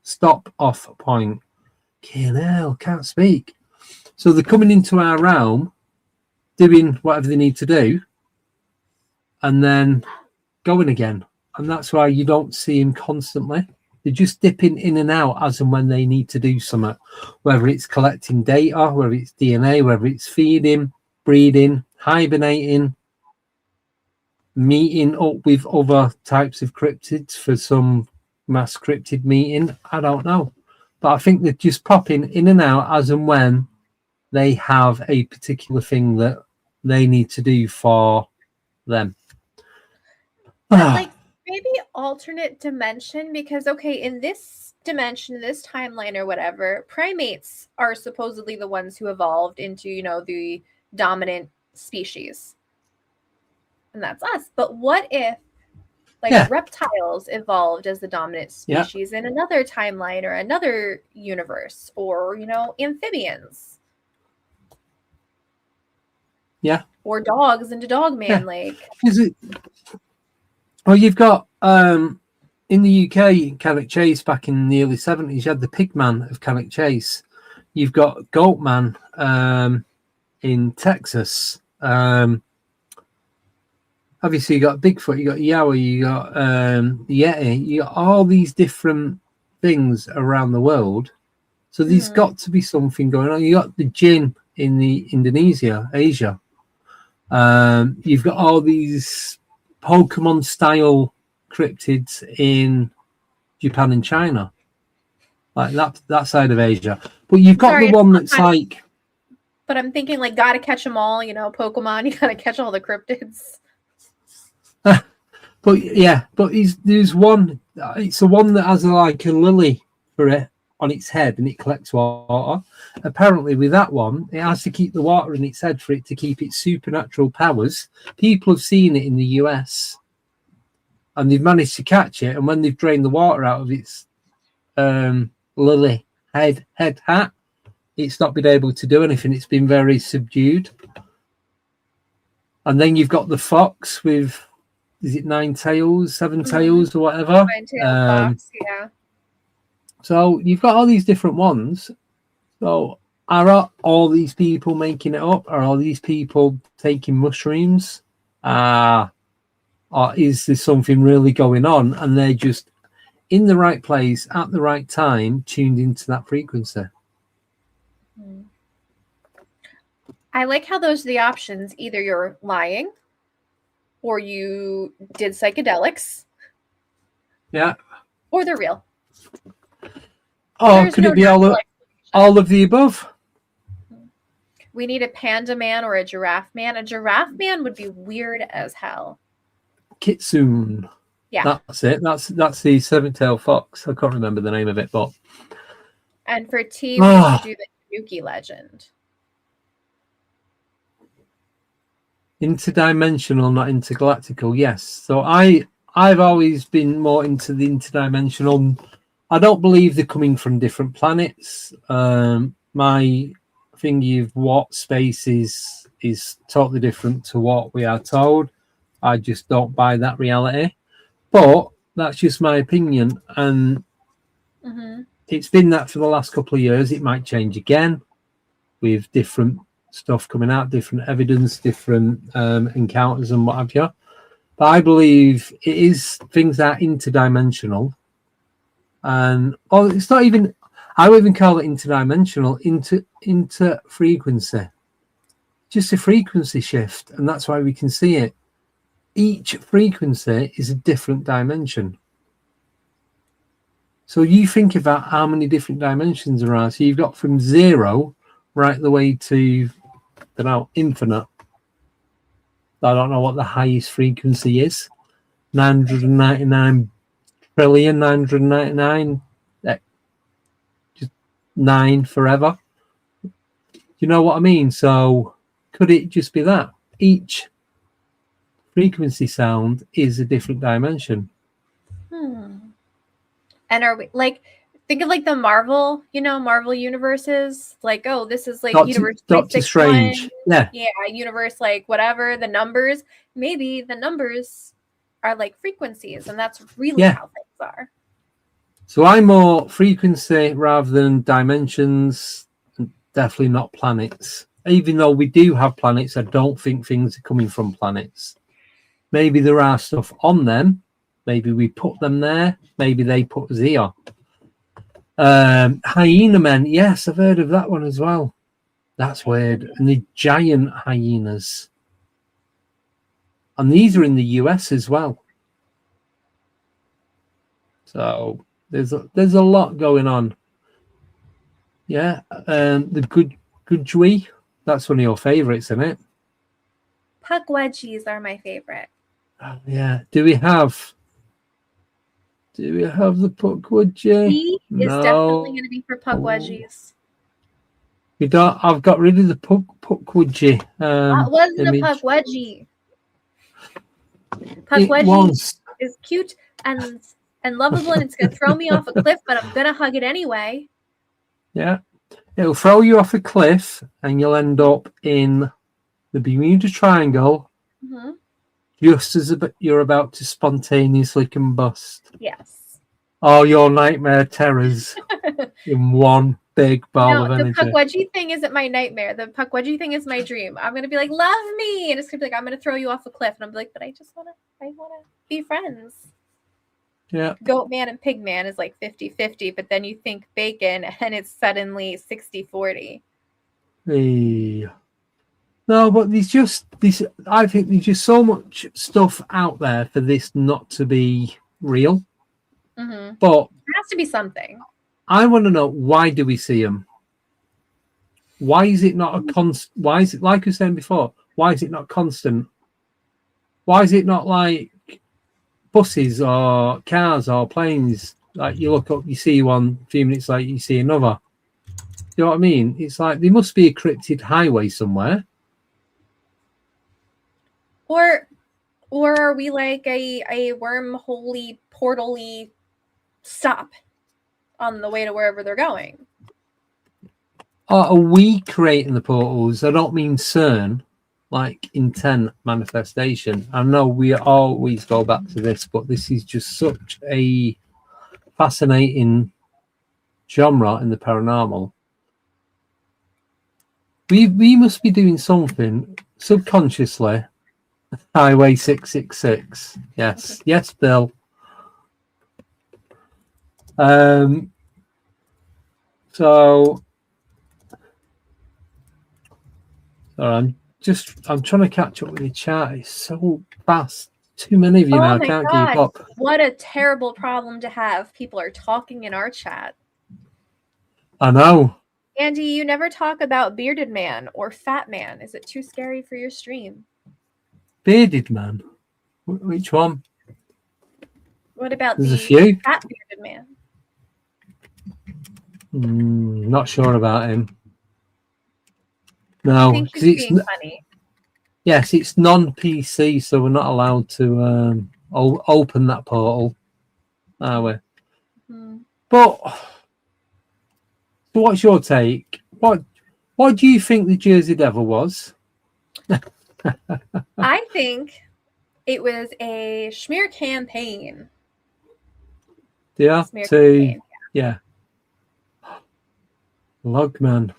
Speaker 3: stop-off point. Hell, can't speak. So they're coming into our realm, doing whatever they need to do, and then going again. And that's why you don't see them constantly. They're just dipping in and out as and when they need to do something, whether it's collecting data, whether it's DNA, whether it's feeding, breeding, hibernating, meeting up with other types of cryptids for some mass cryptid meeting. I don't know. But I think they're just popping in and out as and when they have a particular thing that they need to do for them.
Speaker 5: But like maybe alternate dimension, because okay, in this dimension, this timeline or whatever, primates are supposedly the ones who evolved into, you know, the dominant species. And that's us. But what if like reptiles evolved as the dominant species in another timeline or another universe, or, you know, amphibians?
Speaker 3: Yeah.
Speaker 5: Or dogs into Dogman, like.
Speaker 3: Is it? Well, you've got in the UK, Cannock Chase back in the early 70s, you had the Pigman of Cannock Chase. You've got Goatman in Texas. Obviously, you got Bigfoot, you got Yowie, you got Yeti, you got all these different things around the world. So there's got to be something going on. You got the Jinn in the Asia. You've got all these Pokemon style cryptids in Japan and China, like that side of Asia. But you've got the one that's like.
Speaker 5: But I'm thinking like, gotta catch them all. You know, Pokemon. You gotta catch all the cryptids.
Speaker 3: But there's one. It's the one that has like a lily for it on its head, and it collects water. Apparently, with that one, it has to keep the water in its head for it to keep its supernatural powers. People have seen it in the US, and they've managed to catch it. And when they've drained the water out of its lily head hat, it's not been able to do anything. It's been very subdued. And then you've got the fox with, is it 9 tails, 7 tails, or whatever?
Speaker 5: 9-tailed fox, yeah.
Speaker 3: So you've got all these different ones. So are all these people making it up? Are all these people taking mushrooms? Or is there something really going on? And they're just in the right place at the right time, tuned into that frequency.
Speaker 5: I like how those are the options. Either you're lying, or you did psychedelics.
Speaker 3: Yeah.
Speaker 5: Or they're real.
Speaker 3: Oh, could it be all of the above?
Speaker 5: We need a panda man or a giraffe man. A giraffe man would be weird as hell.
Speaker 3: Kitsune.
Speaker 5: Yeah.
Speaker 3: That's it. That's the 7-tailed fox. I can't remember the name of it, but.
Speaker 5: And for T, we should do the Tanuki legend.
Speaker 3: Interdimensional, not intergalactical. Yes. So I've always been more into the interdimensional. I don't believe they're coming from different planets. My thingy of what space is totally different to what we are told. I just don't buy that reality. But that's just my opinion. And it's been that for the last couple of years. It might change again with different stuff coming out, different evidence, different encounters and what have you. But I believe it is things that are interdimensional. And it's not even, I would even call it interdimensional, inter frequency. Just a frequency shift, and that's why we can see it. Each frequency is a different dimension. So you think about how many different dimensions there are. So you've got from 0 right the way to, I don't know, infinite. I don't know what the highest frequency is. 999 trillion, 999, just 9 forever. You know what I mean? So could it just be that? Each frequency sound is a different dimension.
Speaker 5: And are we like, think of like the Marvel, Marvel universes. Like, oh, this is like universe
Speaker 3: Doctor Strange. Yeah,
Speaker 5: universe like whatever the numbers. Maybe the numbers are like frequencies, and that's really how things are.
Speaker 3: So I'm more frequency rather than dimensions. Definitely not planets. Even though we do have planets, I don't think things are coming from planets. Maybe there are stuff on them. Maybe we put them there. Maybe they put us here. Hyena men. Yes, I've heard of that one as well. That's weird. And the giant hyenas. And these are in the US as well. So there's a lot going on. Yeah. The Gudjwi. That's one of your favourites, isn't it?
Speaker 5: Puck wedgies are my favorite.
Speaker 3: Yeah. Do we have the puck wedgie?
Speaker 5: B is
Speaker 3: No.
Speaker 5: definitely going to be for puck wedgies.
Speaker 3: We don't. I've got rid of the puck wedgie.
Speaker 5: That wasn't
Speaker 3: image.
Speaker 5: a puck wedgie. Puck
Speaker 3: It
Speaker 5: wedgie
Speaker 3: was.
Speaker 5: is cute and lovable, and it's going to throw me off a cliff, but I'm going to hug it anyway.
Speaker 3: Yeah. It'll throw you off a cliff, and you'll end up in the Bermuda Triangle, just as you're about to spontaneously combust.
Speaker 5: Yes.
Speaker 3: All your nightmare terrors in one big ball of energy.
Speaker 5: The puck wedgie thing isn't my nightmare. The puck wedgie thing is my dream. I'm going to be like, love me. And it's going to be like, I'm going to throw you off a cliff. And I'm like, but I want to be friends.
Speaker 3: Yeah.
Speaker 5: Goat man and pig man is like 50-50, but then you think bacon and it's suddenly 60-40.
Speaker 3: No, but there's just this. I think there's just so much stuff out there for this not to be real. But
Speaker 5: There has to be something.
Speaker 3: I want to know, why do we see them? Why is it not a constant? Why is it, like I was saying before, why is it not constant? Why is it not like buses or cars or planes? Like you look up, you see one, a few minutes later, you see another. You know what I mean? It's like there must be a cryptid highway somewhere.
Speaker 5: Or are we like a wormhole-y, portal-y stop on the way to wherever they're going?
Speaker 3: Or are we creating the portals? I don't mean CERN, like intent manifestation. I know we always go back to this, but this is just such a fascinating genre in the paranormal. We must be doing something subconsciously. Highway 666. Yes, yes, Bill. So I'm trying to catch up with the chat. It's so fast. Too many of you now. I can't keep up.
Speaker 5: What a terrible problem to have. People are talking in our chat.
Speaker 3: I know.
Speaker 5: Andy, you never talk about bearded man or fat man. Is it too scary for your stream?
Speaker 3: Bearded man? Which one?
Speaker 5: What about
Speaker 3: There's
Speaker 5: the
Speaker 3: a few.
Speaker 5: fat bearded man?
Speaker 3: Not sure about him. No,
Speaker 5: I think
Speaker 3: because
Speaker 5: he's being funny.
Speaker 3: Yes, it's non-PC, so we're not allowed to open that portal, are we? But so what's your take? What do you think the Jersey Devil was?
Speaker 5: I think it was a smear campaign.
Speaker 3: Yeah,
Speaker 5: Smear campaign,
Speaker 3: yeah. Logman.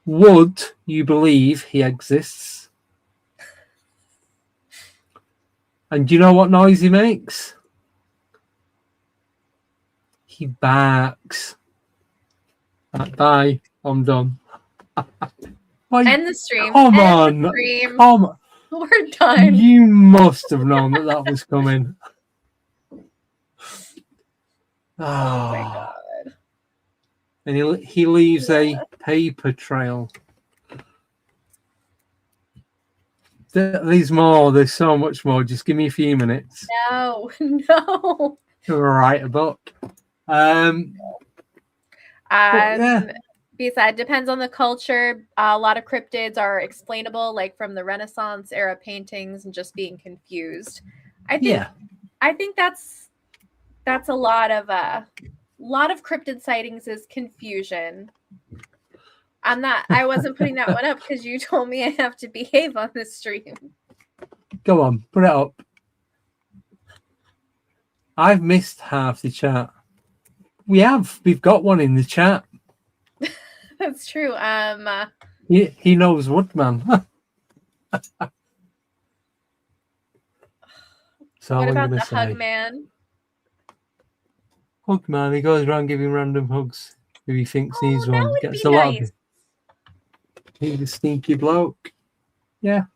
Speaker 3: Would you believe he exists? And do you know what noise he makes? He barks. Bye. I'm done.
Speaker 5: End the stream.
Speaker 3: Come
Speaker 5: End
Speaker 3: on.
Speaker 5: the stream.
Speaker 3: Come on.
Speaker 5: We're done.
Speaker 3: You must have known that was coming.
Speaker 5: Oh my god.
Speaker 3: And he leaves a paper trail. There's more. There's so much more. Just give me a few minutes.
Speaker 5: No.
Speaker 3: To write a book.
Speaker 5: Besides, depends on the culture. A lot of cryptids are explainable, like from the Renaissance era paintings and just being confused. I think that's a lot of cryptid sightings is confusion. I wasn't putting that one up because you told me I have to behave on this stream.
Speaker 3: Go on, put it up. I've missed half the chat. We've got one in the chat.
Speaker 5: That's true.
Speaker 3: He knows Woodman. So
Speaker 5: what about the hug man?
Speaker 3: Hug man, he goes around giving random hugs if he thinks he's one. Gets a lot of it. He's a sneaky bloke. Yeah.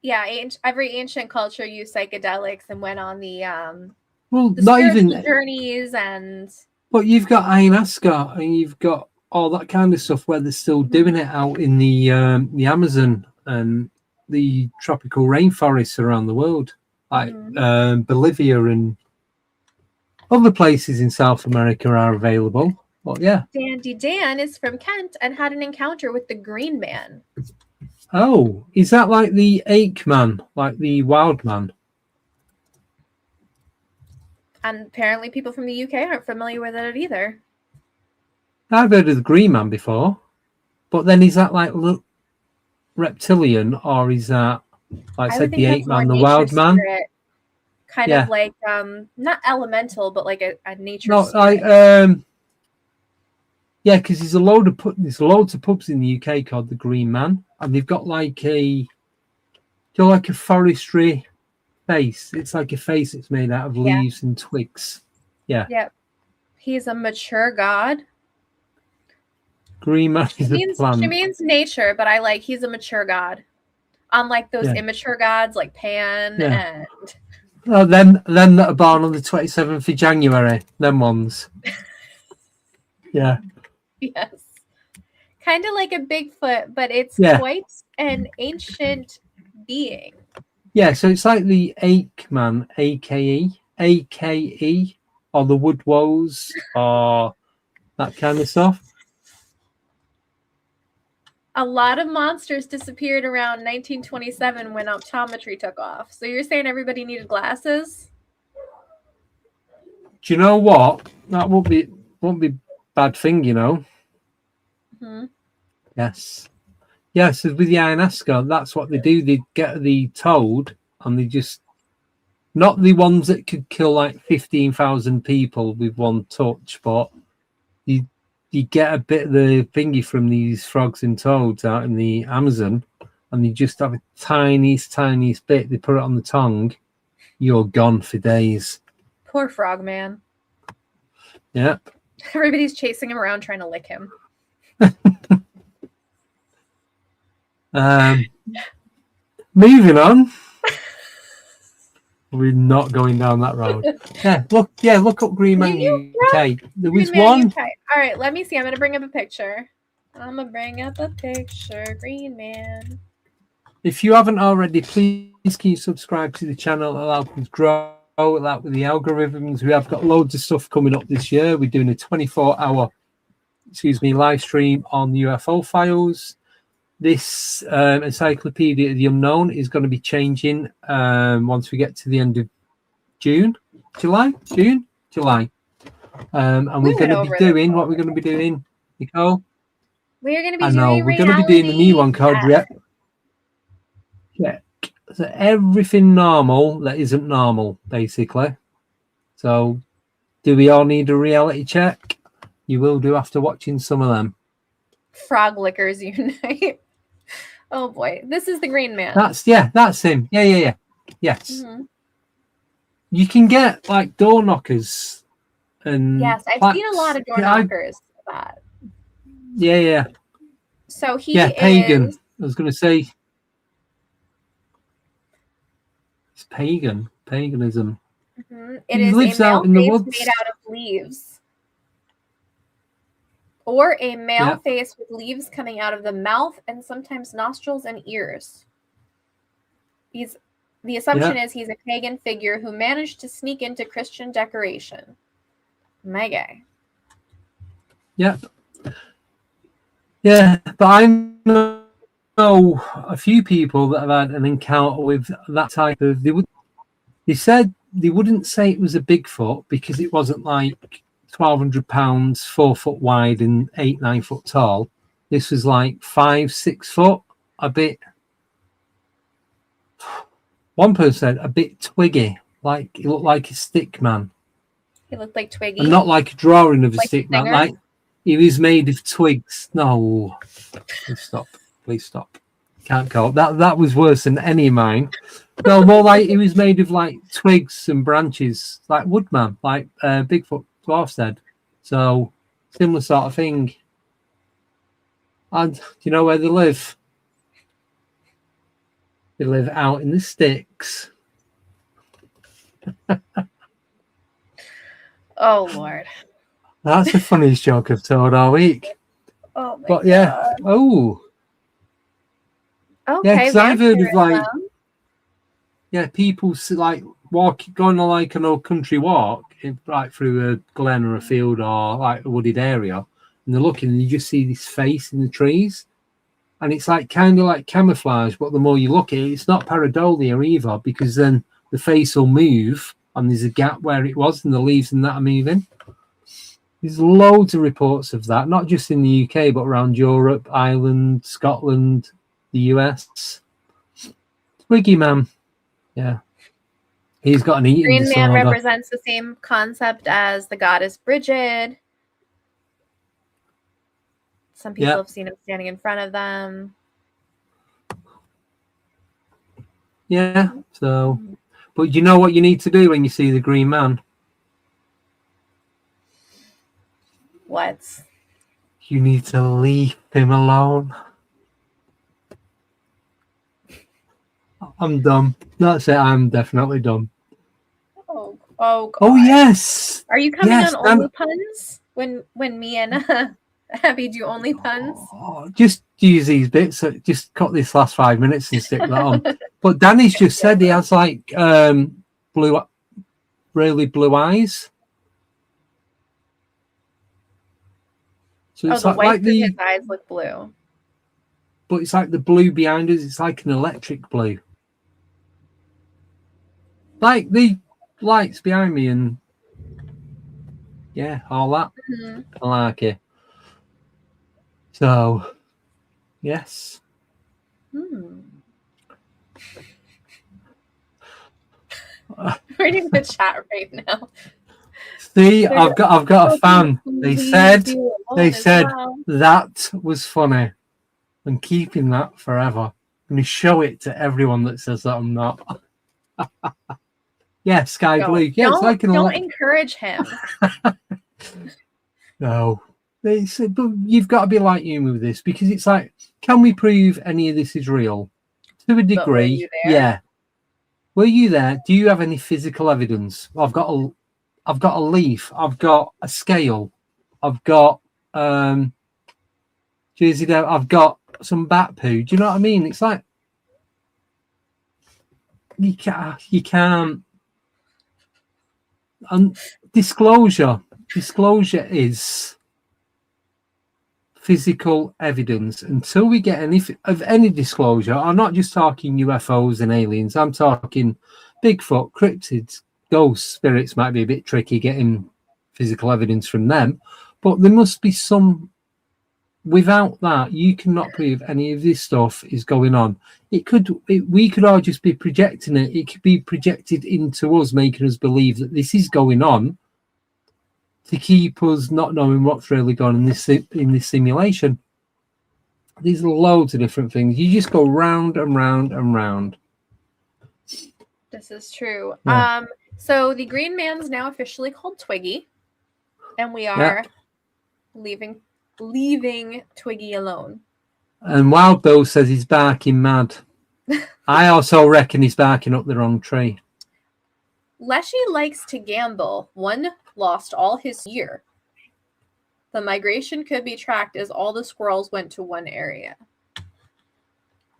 Speaker 5: Yeah, every ancient culture used psychedelics and went on the
Speaker 3: not even
Speaker 5: journeys and.
Speaker 3: But you've got ayahuasca and you've got all that kind of stuff where they're still doing it out in the Amazon and the tropical rainforests around the world, like Bolivia and other places in South America are available. But yeah.
Speaker 5: Dandy Dan is from Kent and had an encounter with the Green Man.
Speaker 3: Oh, is that like the ache man, like the wild man?
Speaker 5: And apparently people from the UK aren't familiar with it either.
Speaker 3: I've heard of the Green Man before, but then is that like reptilian, or is that, like I said, the ape man, the wild man?
Speaker 5: Spirit, kind of like not elemental, but like a nature.
Speaker 3: No,
Speaker 5: spirit.
Speaker 3: Yeah, because there's loads of pubs in the UK called the Green Man, and they've got like a forestry face. It's like a face that's made out of leaves and twigs. Yeah.
Speaker 5: Yep. He's a mature god.
Speaker 3: Green Man is a plant.
Speaker 5: She means nature, but he's a mature god. Unlike those immature gods like Pan and...
Speaker 3: Oh, them that are born on the 27th of January. Them ones. Yeah.
Speaker 5: Yes. Kind of like a Bigfoot, but it's quite an ancient being.
Speaker 3: Yeah, so it's like the Ake Man, AKE, or the Wood Woes, or that kind of stuff.
Speaker 5: A lot of monsters disappeared around 1927 when optometry took off. So you're saying everybody needed glasses?
Speaker 3: Do you know what? That won't be a bad thing, you know.
Speaker 5: Mm-hmm.
Speaker 3: Yes. Yes, with the ayahuasca, that's what they do. They get the toad, and they just, not the ones that could kill like 15,000 people with one touch, but you get a bit of the thingy from these frogs and toads out in the Amazon, and you just have a tiniest bit. They put it on the tongue. You're gone for days.
Speaker 5: Poor frog man.
Speaker 3: Yep.
Speaker 5: Everybody's chasing him around trying to lick him.
Speaker 3: Moving on. We're not going down that road. Look up Green Man UK. There was one.
Speaker 5: UK. All right, let me see. I'm gonna bring up a picture. Green Man.
Speaker 3: If you haven't already, please can you subscribe to the channel? It'll help us grow. It'll help with the algorithms. We have got loads of stuff coming up this year. We're doing a 24-hour, live stream on the UFO files. This Encyclopedia of the Unknown is going to be changing once we get to the end of July. And we're going to be doing what we're going to be doing, Nicole.
Speaker 5: We're going to be
Speaker 3: we're going to be doing the new one called Check. So everything normal that isn't normal, basically. So, do we all need a reality check? You will do after watching some of them.
Speaker 5: Frog lickers unite. Oh boy, this is the Green Man.
Speaker 3: That's him. Yeah. Yes.
Speaker 5: Mm-hmm.
Speaker 3: You can get like door knockers and
Speaker 5: I've seen a lot of door knockers for that.
Speaker 3: Yeah.
Speaker 5: So he
Speaker 3: pagan.
Speaker 5: is...
Speaker 3: I was going to say it's paganism.
Speaker 5: Mm-hmm. It is lives a out in the woods made out of leaves. Or a male face with leaves coming out of the mouth and sometimes nostrils and ears. The assumption is he's a pagan figure who managed to sneak into Christian decoration. My guy. Yep.
Speaker 3: Yeah, but I know a few people that have had an encounter with that type of... They said they wouldn't say it was a Bigfoot because it wasn't like 1,200 pounds, 4 foot wide and 8-9 foot tall. This was like 5-6 foot, a bit. One person said a bit twiggy, like he looked like a stick man.
Speaker 5: He looked like Twiggy,
Speaker 3: and not like a drawing of a stick man. Like he was made of twigs. No, please stop. Can't call that. That was worse than any of mine. No, more like he was made of like twigs and branches, like woodman, like Bigfoot. Dwarf said. So similar sort of thing. And do you know where they live? They live out in the sticks.
Speaker 5: Oh Lord.
Speaker 3: That's the funniest joke I've told all week.
Speaker 5: Oh my
Speaker 3: God. Oh.
Speaker 5: Okay,
Speaker 3: because I've heard of like,
Speaker 5: vampirism.
Speaker 3: yeah, people like going on like an old country walk, like through a glen or a field or like a wooded area, and they're looking and you just see this face in the trees, and it's like kind of like camouflage. But the more you look at it, it's not pareidolia either, because then the face will move and there's a gap where it was, and the leaves and that are moving. There's loads of reports of that, not just in the UK, but around Europe, Ireland, Scotland, the US. Twiggy Man. Yeah. He's got an eating
Speaker 5: Green Man
Speaker 3: disorder.
Speaker 5: represents the same concept as the goddess Bridget. Some people have seen him standing in front of them.
Speaker 3: Yeah, so, but you know what you need to do when you see the Green Man?
Speaker 5: What?
Speaker 3: You need to leave him alone. I'm dumb. That's it. I'm definitely dumb.
Speaker 5: Oh, God.
Speaker 3: Oh yes.
Speaker 5: Are you coming
Speaker 3: Yes,
Speaker 5: on only puns when me and Abby do only puns?
Speaker 3: Oh, just use these bits. Just cut this last 5 minutes and stick that on. But Danny's just said he has like really blue eyes. So it's
Speaker 5: the
Speaker 3: like
Speaker 5: whites of
Speaker 3: the,
Speaker 5: his eyes look blue.
Speaker 3: but it's like the blue behind us. It's like an electric blue. Like the lights behind me and yeah, all that.
Speaker 5: Mm-hmm.
Speaker 3: I like it. So, yes.
Speaker 5: Reading the chat right now.
Speaker 3: See, I've got a fan. They said
Speaker 5: well.
Speaker 3: that was funny. I'm keeping that forever. I'm going to show it to everyone that says that I'm not. Yeah, sky blue. Yeah, it's like
Speaker 5: don't encourage him.
Speaker 3: No. But you've got to be like you with this, because it's like, can we prove any of this is real? To a degree, yeah. Were you there? Do you have any physical evidence? I've got a leaf. I've got a scale. I've got Jersey Devil. I've got some bat poo. Do you know what I mean? It's like you can't. And disclosure is physical evidence. Until we get any disclosure, I'm not just talking UFOs and aliens. I'm talking Bigfoot, cryptids, ghosts, spirits. Might be a bit tricky getting physical evidence from them, but there must be some. Without that, you cannot prove any of this stuff is going on. We could all just be projecting it. It could be projected into us, making us believe that this is going on to keep us not knowing what's really going on in this simulation. There's loads of different things. You just go round and round and round.
Speaker 5: This is true.
Speaker 3: Yeah.
Speaker 5: So the Green Man's now officially called Twiggy, and we are leaving Twiggy alone. And
Speaker 3: Wild Bill says he's barking mad. I also reckon he's barking up the wrong tree.
Speaker 5: Leshy likes to gamble. One lost all his year. The migration could be tracked as all the squirrels went to one area.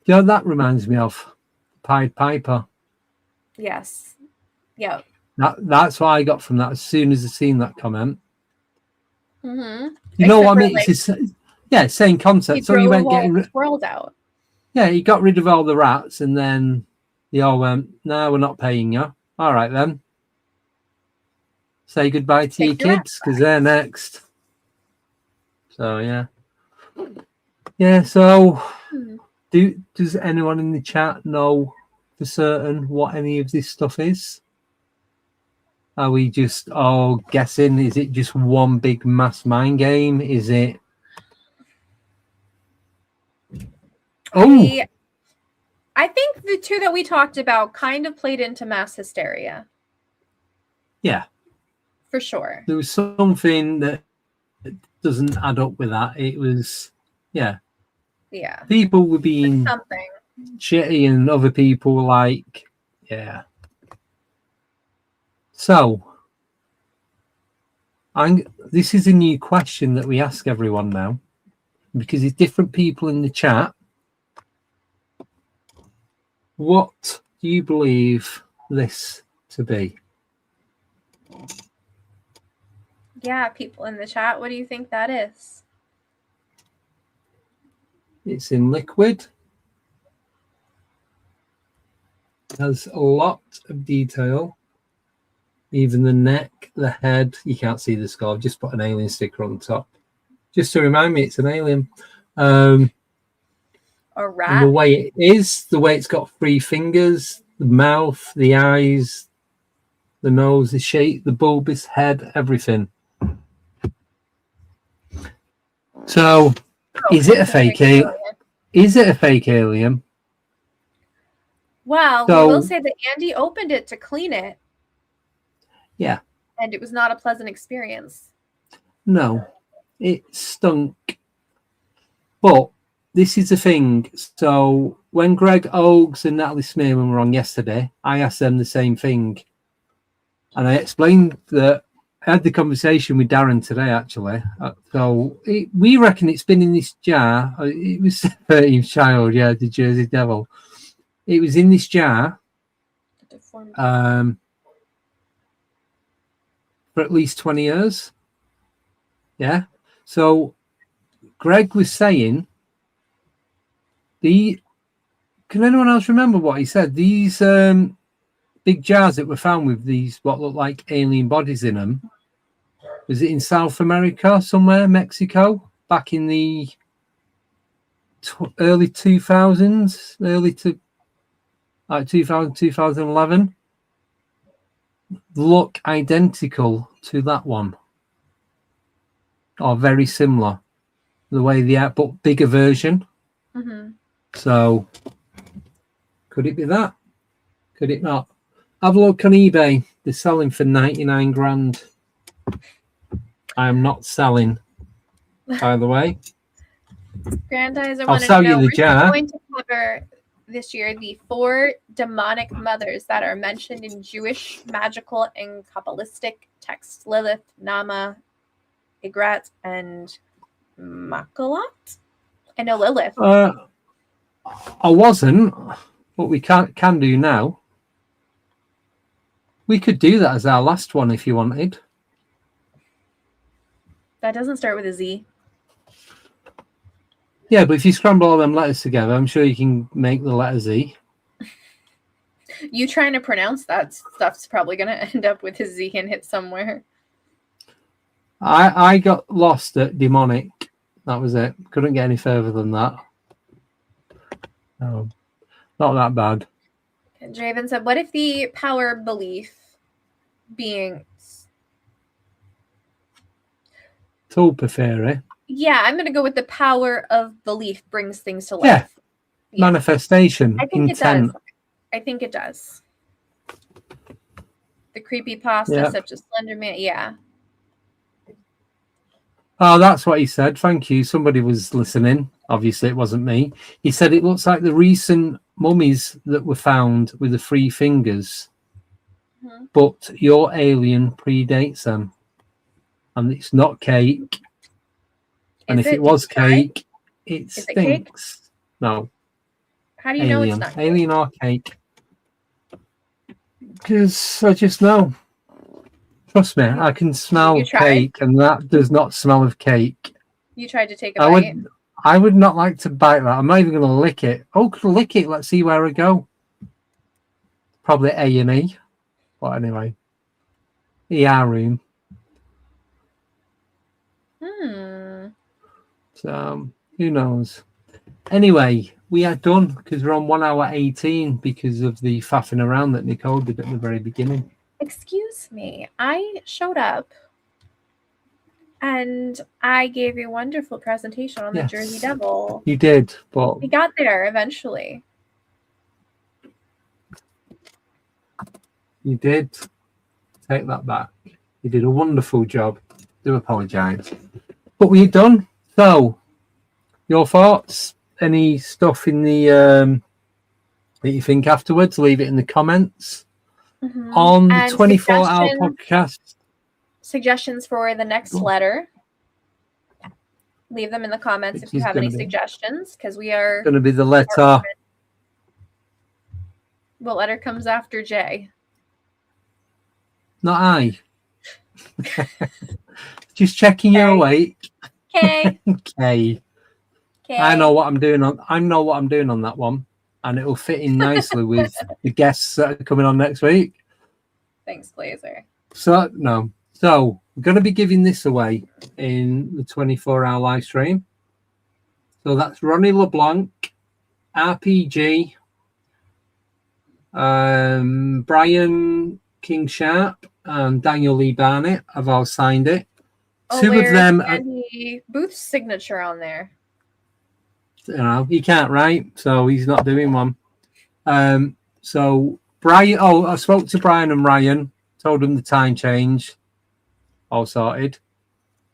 Speaker 3: Yeah, that reminds me of Pied Piper.
Speaker 5: Yes. Yeah.
Speaker 3: That's what I got from that as soon as I seen that comment.
Speaker 5: Mm-hmm.
Speaker 3: You know what I mean? It's same concept. So he went getting
Speaker 5: squirrels out.
Speaker 3: Yeah, he got rid of all the rats, and then they all went, "No, we're not paying you." All right then. Say goodbye to your kids because they're next. So yeah. So, does anyone in the chat know for certain what any of this stuff is? Are we just all guessing? Is it just one big mass mind game? Is it?
Speaker 5: I think the two that we talked about kind of played into mass hysteria.
Speaker 3: Yeah.
Speaker 5: For sure.
Speaker 3: There was something that doesn't add up with that. It was, yeah. People were being shitty and other people were like, yeah. So, this is a new question that we ask everyone now, because there's different people in the chat What do you believe this to be?
Speaker 5: Yeah, people in the chat, what do you think that is?
Speaker 3: It's in liquid. It has a lot of detail. Even the neck, the head. You can't see the skull. I've just put an alien sticker on the top. Just to remind me it's an alien.
Speaker 5: A
Speaker 3: And
Speaker 5: rat?
Speaker 3: the way it is, the way it's got 3 fingers, the mouth, the eyes, the nose, the shape, the bulbous head, everything. So, is it a fake alien? Is it a fake alien?
Speaker 5: Well,
Speaker 3: So-
Speaker 5: we will say that Andy opened it to clean it.
Speaker 3: Yeah.
Speaker 5: And it was not a pleasant experience.
Speaker 3: No, it stunk. But this is the thing. So when Greg Oakes and Natalie Smearman were on yesterday, I asked them the same thing. And I explained that I had the conversation with Darren today, actually. We reckon it's been in this jar. It was 13th child, yeah, the Jersey Devil. It was in this jar for at least 20 years. Yeah. So Greg was saying, can anyone else remember what he said? These big jars that were found with these what look like alien bodies in them, was it in South America somewhere, Mexico, back in the early 2000s, early to like 2000, 2011? Look identical to that one, or very similar, the way they are, but bigger version.
Speaker 5: Mm-hmm.
Speaker 3: So could it be that? Could it not? Have a look on eBay. They're selling for 99 grand. I am not selling, by the way.
Speaker 5: Grandizer
Speaker 3: I'll
Speaker 5: wanted
Speaker 3: sell
Speaker 5: to
Speaker 3: you
Speaker 5: know,
Speaker 3: the
Speaker 5: are
Speaker 3: jar.
Speaker 5: you going to cover this year the 4 demonic mothers that are mentioned in Jewish magical and Kabbalistic texts? Lilith, Nama, Igrat, and Makalat? I know Lilith.
Speaker 3: I wasn't, but we can do now. We could do that as our last one if you wanted.
Speaker 5: That doesn't start with a Z.
Speaker 3: Yeah, but if you scramble all them letters together, I'm sure you can make the letter Z.
Speaker 5: You trying to pronounce that stuff's probably going to end up with a Z in it somewhere.
Speaker 3: I got lost at demonic. That was it. Couldn't get any further than that. No, not that bad.
Speaker 5: And Draven said, what if the power belief being...
Speaker 3: Tulpa fairy.
Speaker 5: Yeah, I'm going to go with the power of belief brings things to life.
Speaker 3: Yeah. Manifestation.
Speaker 5: I think
Speaker 3: intent.
Speaker 5: it does. I think it does. The creepypasta,
Speaker 3: Yeah.
Speaker 5: such as Slenderman. Yeah.
Speaker 3: Oh, that's what he said. Thank you. Somebody was listening. Obviously, it wasn't me. He said it looks like the recent mummies that were found with the 3 fingers, but your alien predates them. And it's not cake. And if it was cake, it stinks. No.
Speaker 5: How do you know it's
Speaker 3: Alien.
Speaker 5: not cake?
Speaker 3: Alien or cake? Because I just know. Trust me, I can smell
Speaker 5: You tried?
Speaker 3: cake, and that does not smell of cake.
Speaker 5: You tried to take a bite.
Speaker 3: I would not like to bite that. I'm not even going to lick it. Oh, could lick it. Let's see where I go. Probably A&E. But anyway, ER room. So who knows? Anyway, we are done because we're on 1 hour 18 because of the faffing around that Nicole did at the very beginning.
Speaker 5: Excuse me. I showed up and I gave a wonderful presentation on the
Speaker 3: Yes.
Speaker 5: Jersey Devil.
Speaker 3: You did, but
Speaker 5: We got there eventually.
Speaker 3: you did. Take that back. You did a wonderful job. Do apologise. But we're done. So, your thoughts? Any stuff in the that you think afterwards? Leave it in the comments. On the
Speaker 5: And
Speaker 3: 24-hour podcast.
Speaker 5: Suggestions for the next letter. Leave them in the comments
Speaker 3: Which
Speaker 5: if you
Speaker 3: is
Speaker 5: have any
Speaker 3: gonna be-
Speaker 5: suggestions, because we are
Speaker 3: Going to be the letter
Speaker 5: What letter comes after J?
Speaker 3: Not I. Just checking you're awake.
Speaker 5: K.
Speaker 3: Okay. I know what I'm doing on that one, and it'll fit in nicely with the guests that are coming on next week.
Speaker 5: Thanks, Blazer.
Speaker 3: So we're going to be giving this away in the 24-hour live stream. So that's Ronnie LeBlanc, RPG, Brian King Sharp, and Daniel Lee Barnett have all signed it. Two of them,
Speaker 5: Andy Booth's signature on there.
Speaker 3: He can't write, so he's not doing one. So Brian, I spoke to Brian and Ryan, told them the time change, all sorted.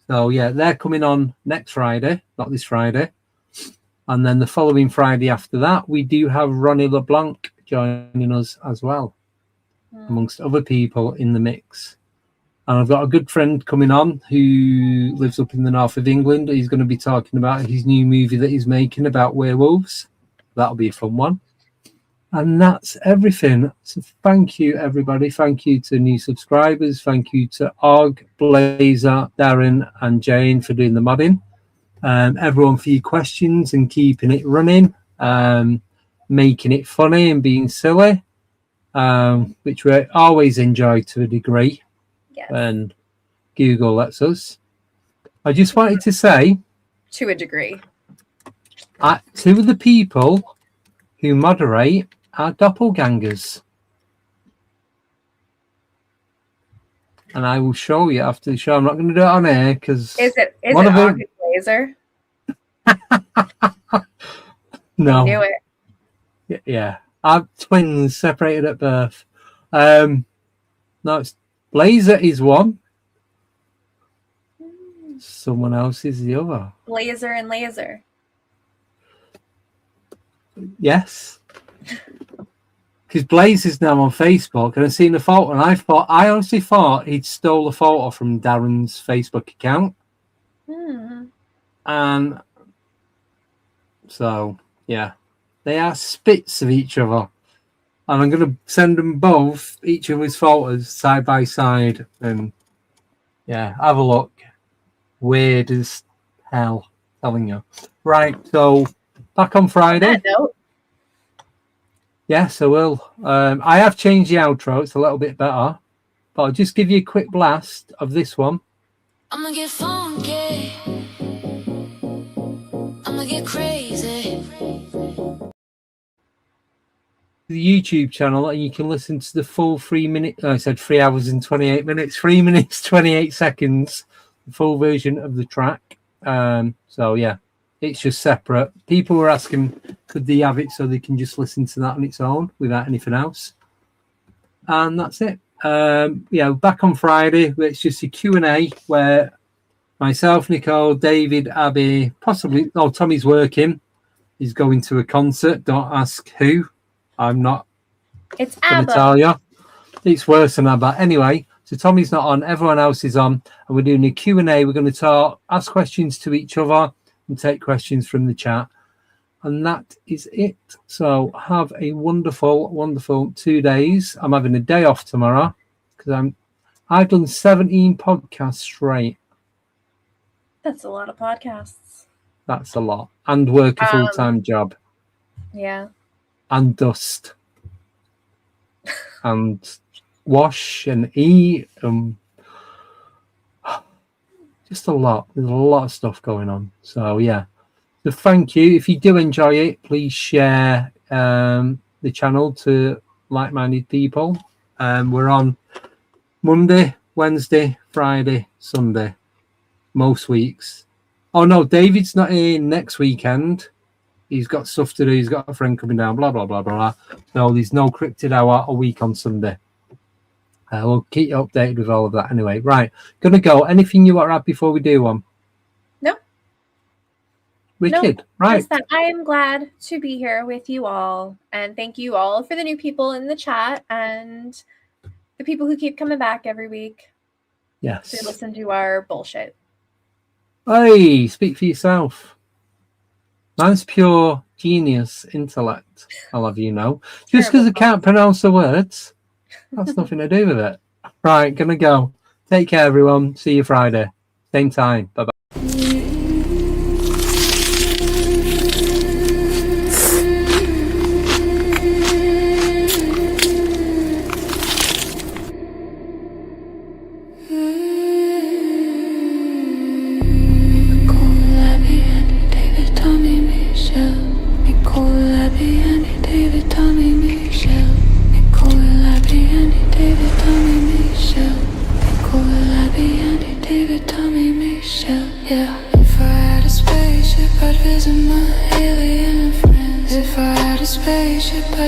Speaker 3: So yeah, they're coming on next Friday, not this Friday. And then the following Friday after that, we do have Ronnie LeBlanc joining us as well, amongst other people in the mix. And I've got a good friend coming on who lives up in the north of England. He's going to be talking about his new movie that he's making about werewolves. That'll be a fun one. And that's everything. So thank you, everybody. Thank you to new subscribers. Thank you to Og, Blazer, Darren, and Jane for doing the modding. Everyone for your questions and keeping it running, making it funny and being silly, which we always enjoy to a degree.
Speaker 5: Yes.
Speaker 3: And Google lets us. I just wanted to say,
Speaker 5: to a degree,
Speaker 3: two of the people who moderate are doppelgangers. And I will show you after the show. I'm not going to do it on air because
Speaker 5: is it
Speaker 3: one of them...
Speaker 5: Blazer?
Speaker 3: No.
Speaker 5: I knew it.
Speaker 3: Yeah. Our twins separated at birth. No, it's Blazer is one. Someone else is the other.
Speaker 5: Blazer and Laser.
Speaker 3: Yes. Because Blaze is now on Facebook and I've seen the photo and I honestly thought he'd stole a photo from Darren's Facebook account. And so, yeah, they are spits of each other. And I'm going to send them both, each of his photos, side by side. And, yeah, have a look. Weird as hell, telling you. Right, so back on Friday.
Speaker 5: On that note.
Speaker 3: Yes, I will. I have changed the outro. It's a little bit better. But I'll just give you a quick blast of this one.
Speaker 1: I'm gonna get funky. I'm gonna get crazy.
Speaker 3: The YouTube channel, and you can listen to the full 3 minutes. I said 3 hours and 28 minutes. 3 minutes 28 seconds. The full version of the track. So yeah, it's just separate. People were asking, could they have it so they can just listen to that on its own without anything else? And that's it. Yeah, back on Friday. It's just a Q&A where myself, Nicole, David, Abby, possibly. Oh, Tommy's working. He's going to a concert. Don't ask who. I'm not
Speaker 5: It's
Speaker 3: going to
Speaker 5: ABBA.
Speaker 3: tell you. It's worse than ABBA. Anyway, so Tommy's not on. Everyone else is on. And we're doing a Q&A. We're going to ask questions to each other and take questions from the chat. And that is it. So have a wonderful, wonderful 2 days. I'm having a day off tomorrow because I've done 17 podcasts straight.
Speaker 5: That's a lot of podcasts.
Speaker 3: That's a lot. And work a full-time job.
Speaker 5: Yeah.
Speaker 3: And dust. And wash and eat. Just a lot. There's a lot of stuff going on. So, yeah. So thank you. If you do enjoy it, please share the channel to like-minded people. We're on Monday, Wednesday, Friday, Sunday, most weeks. Oh, no, David's not in next weekend. He's got stuff to do. He's got a friend coming down, blah, blah, blah, blah. So there's no Cryptid Hour a week on Sunday. We'll keep you updated with all of that anyway. Right, going to go. Anything you want to add before we do one?
Speaker 5: No.
Speaker 3: Wicked.
Speaker 5: Nope.
Speaker 3: Right.
Speaker 5: Just that I am glad to be here with you all. And thank you all for the new people in the chat and the people who keep coming back every week
Speaker 3: Yes.
Speaker 5: to listen to our bullshit.
Speaker 3: Hey, speak for yourself. Mine's pure genius intellect, I'll have you know. Just because I can't pronounce the words, that's nothing to do with it. Right, gonna go. Take care, everyone. See you Friday. Same time. Bye-bye.
Speaker 1: I'd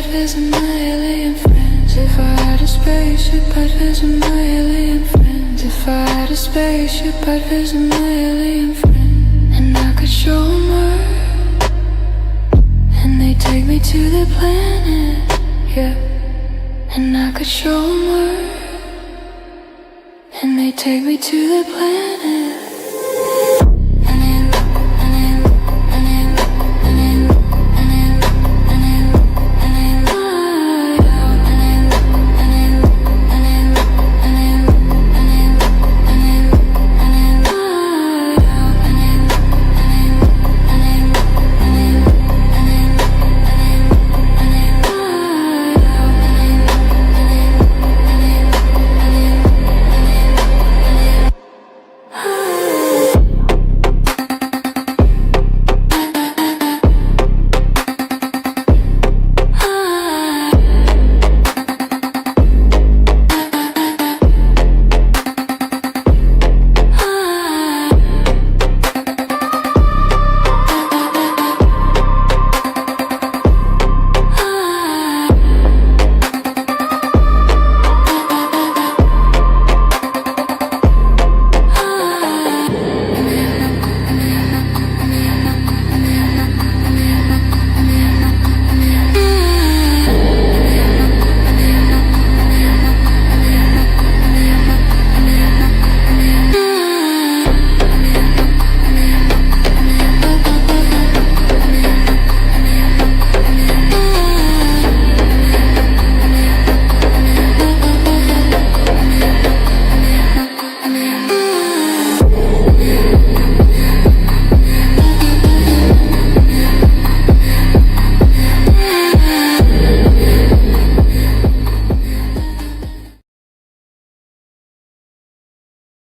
Speaker 1: visit my alien friends. If I had a spaceship, I'd visit my alien friends. If I had a spaceship, I'd visit my alien friends. And I could show them Earth, and they take me to the planet, yeah. And I could show them Earth, and they take me to the planet.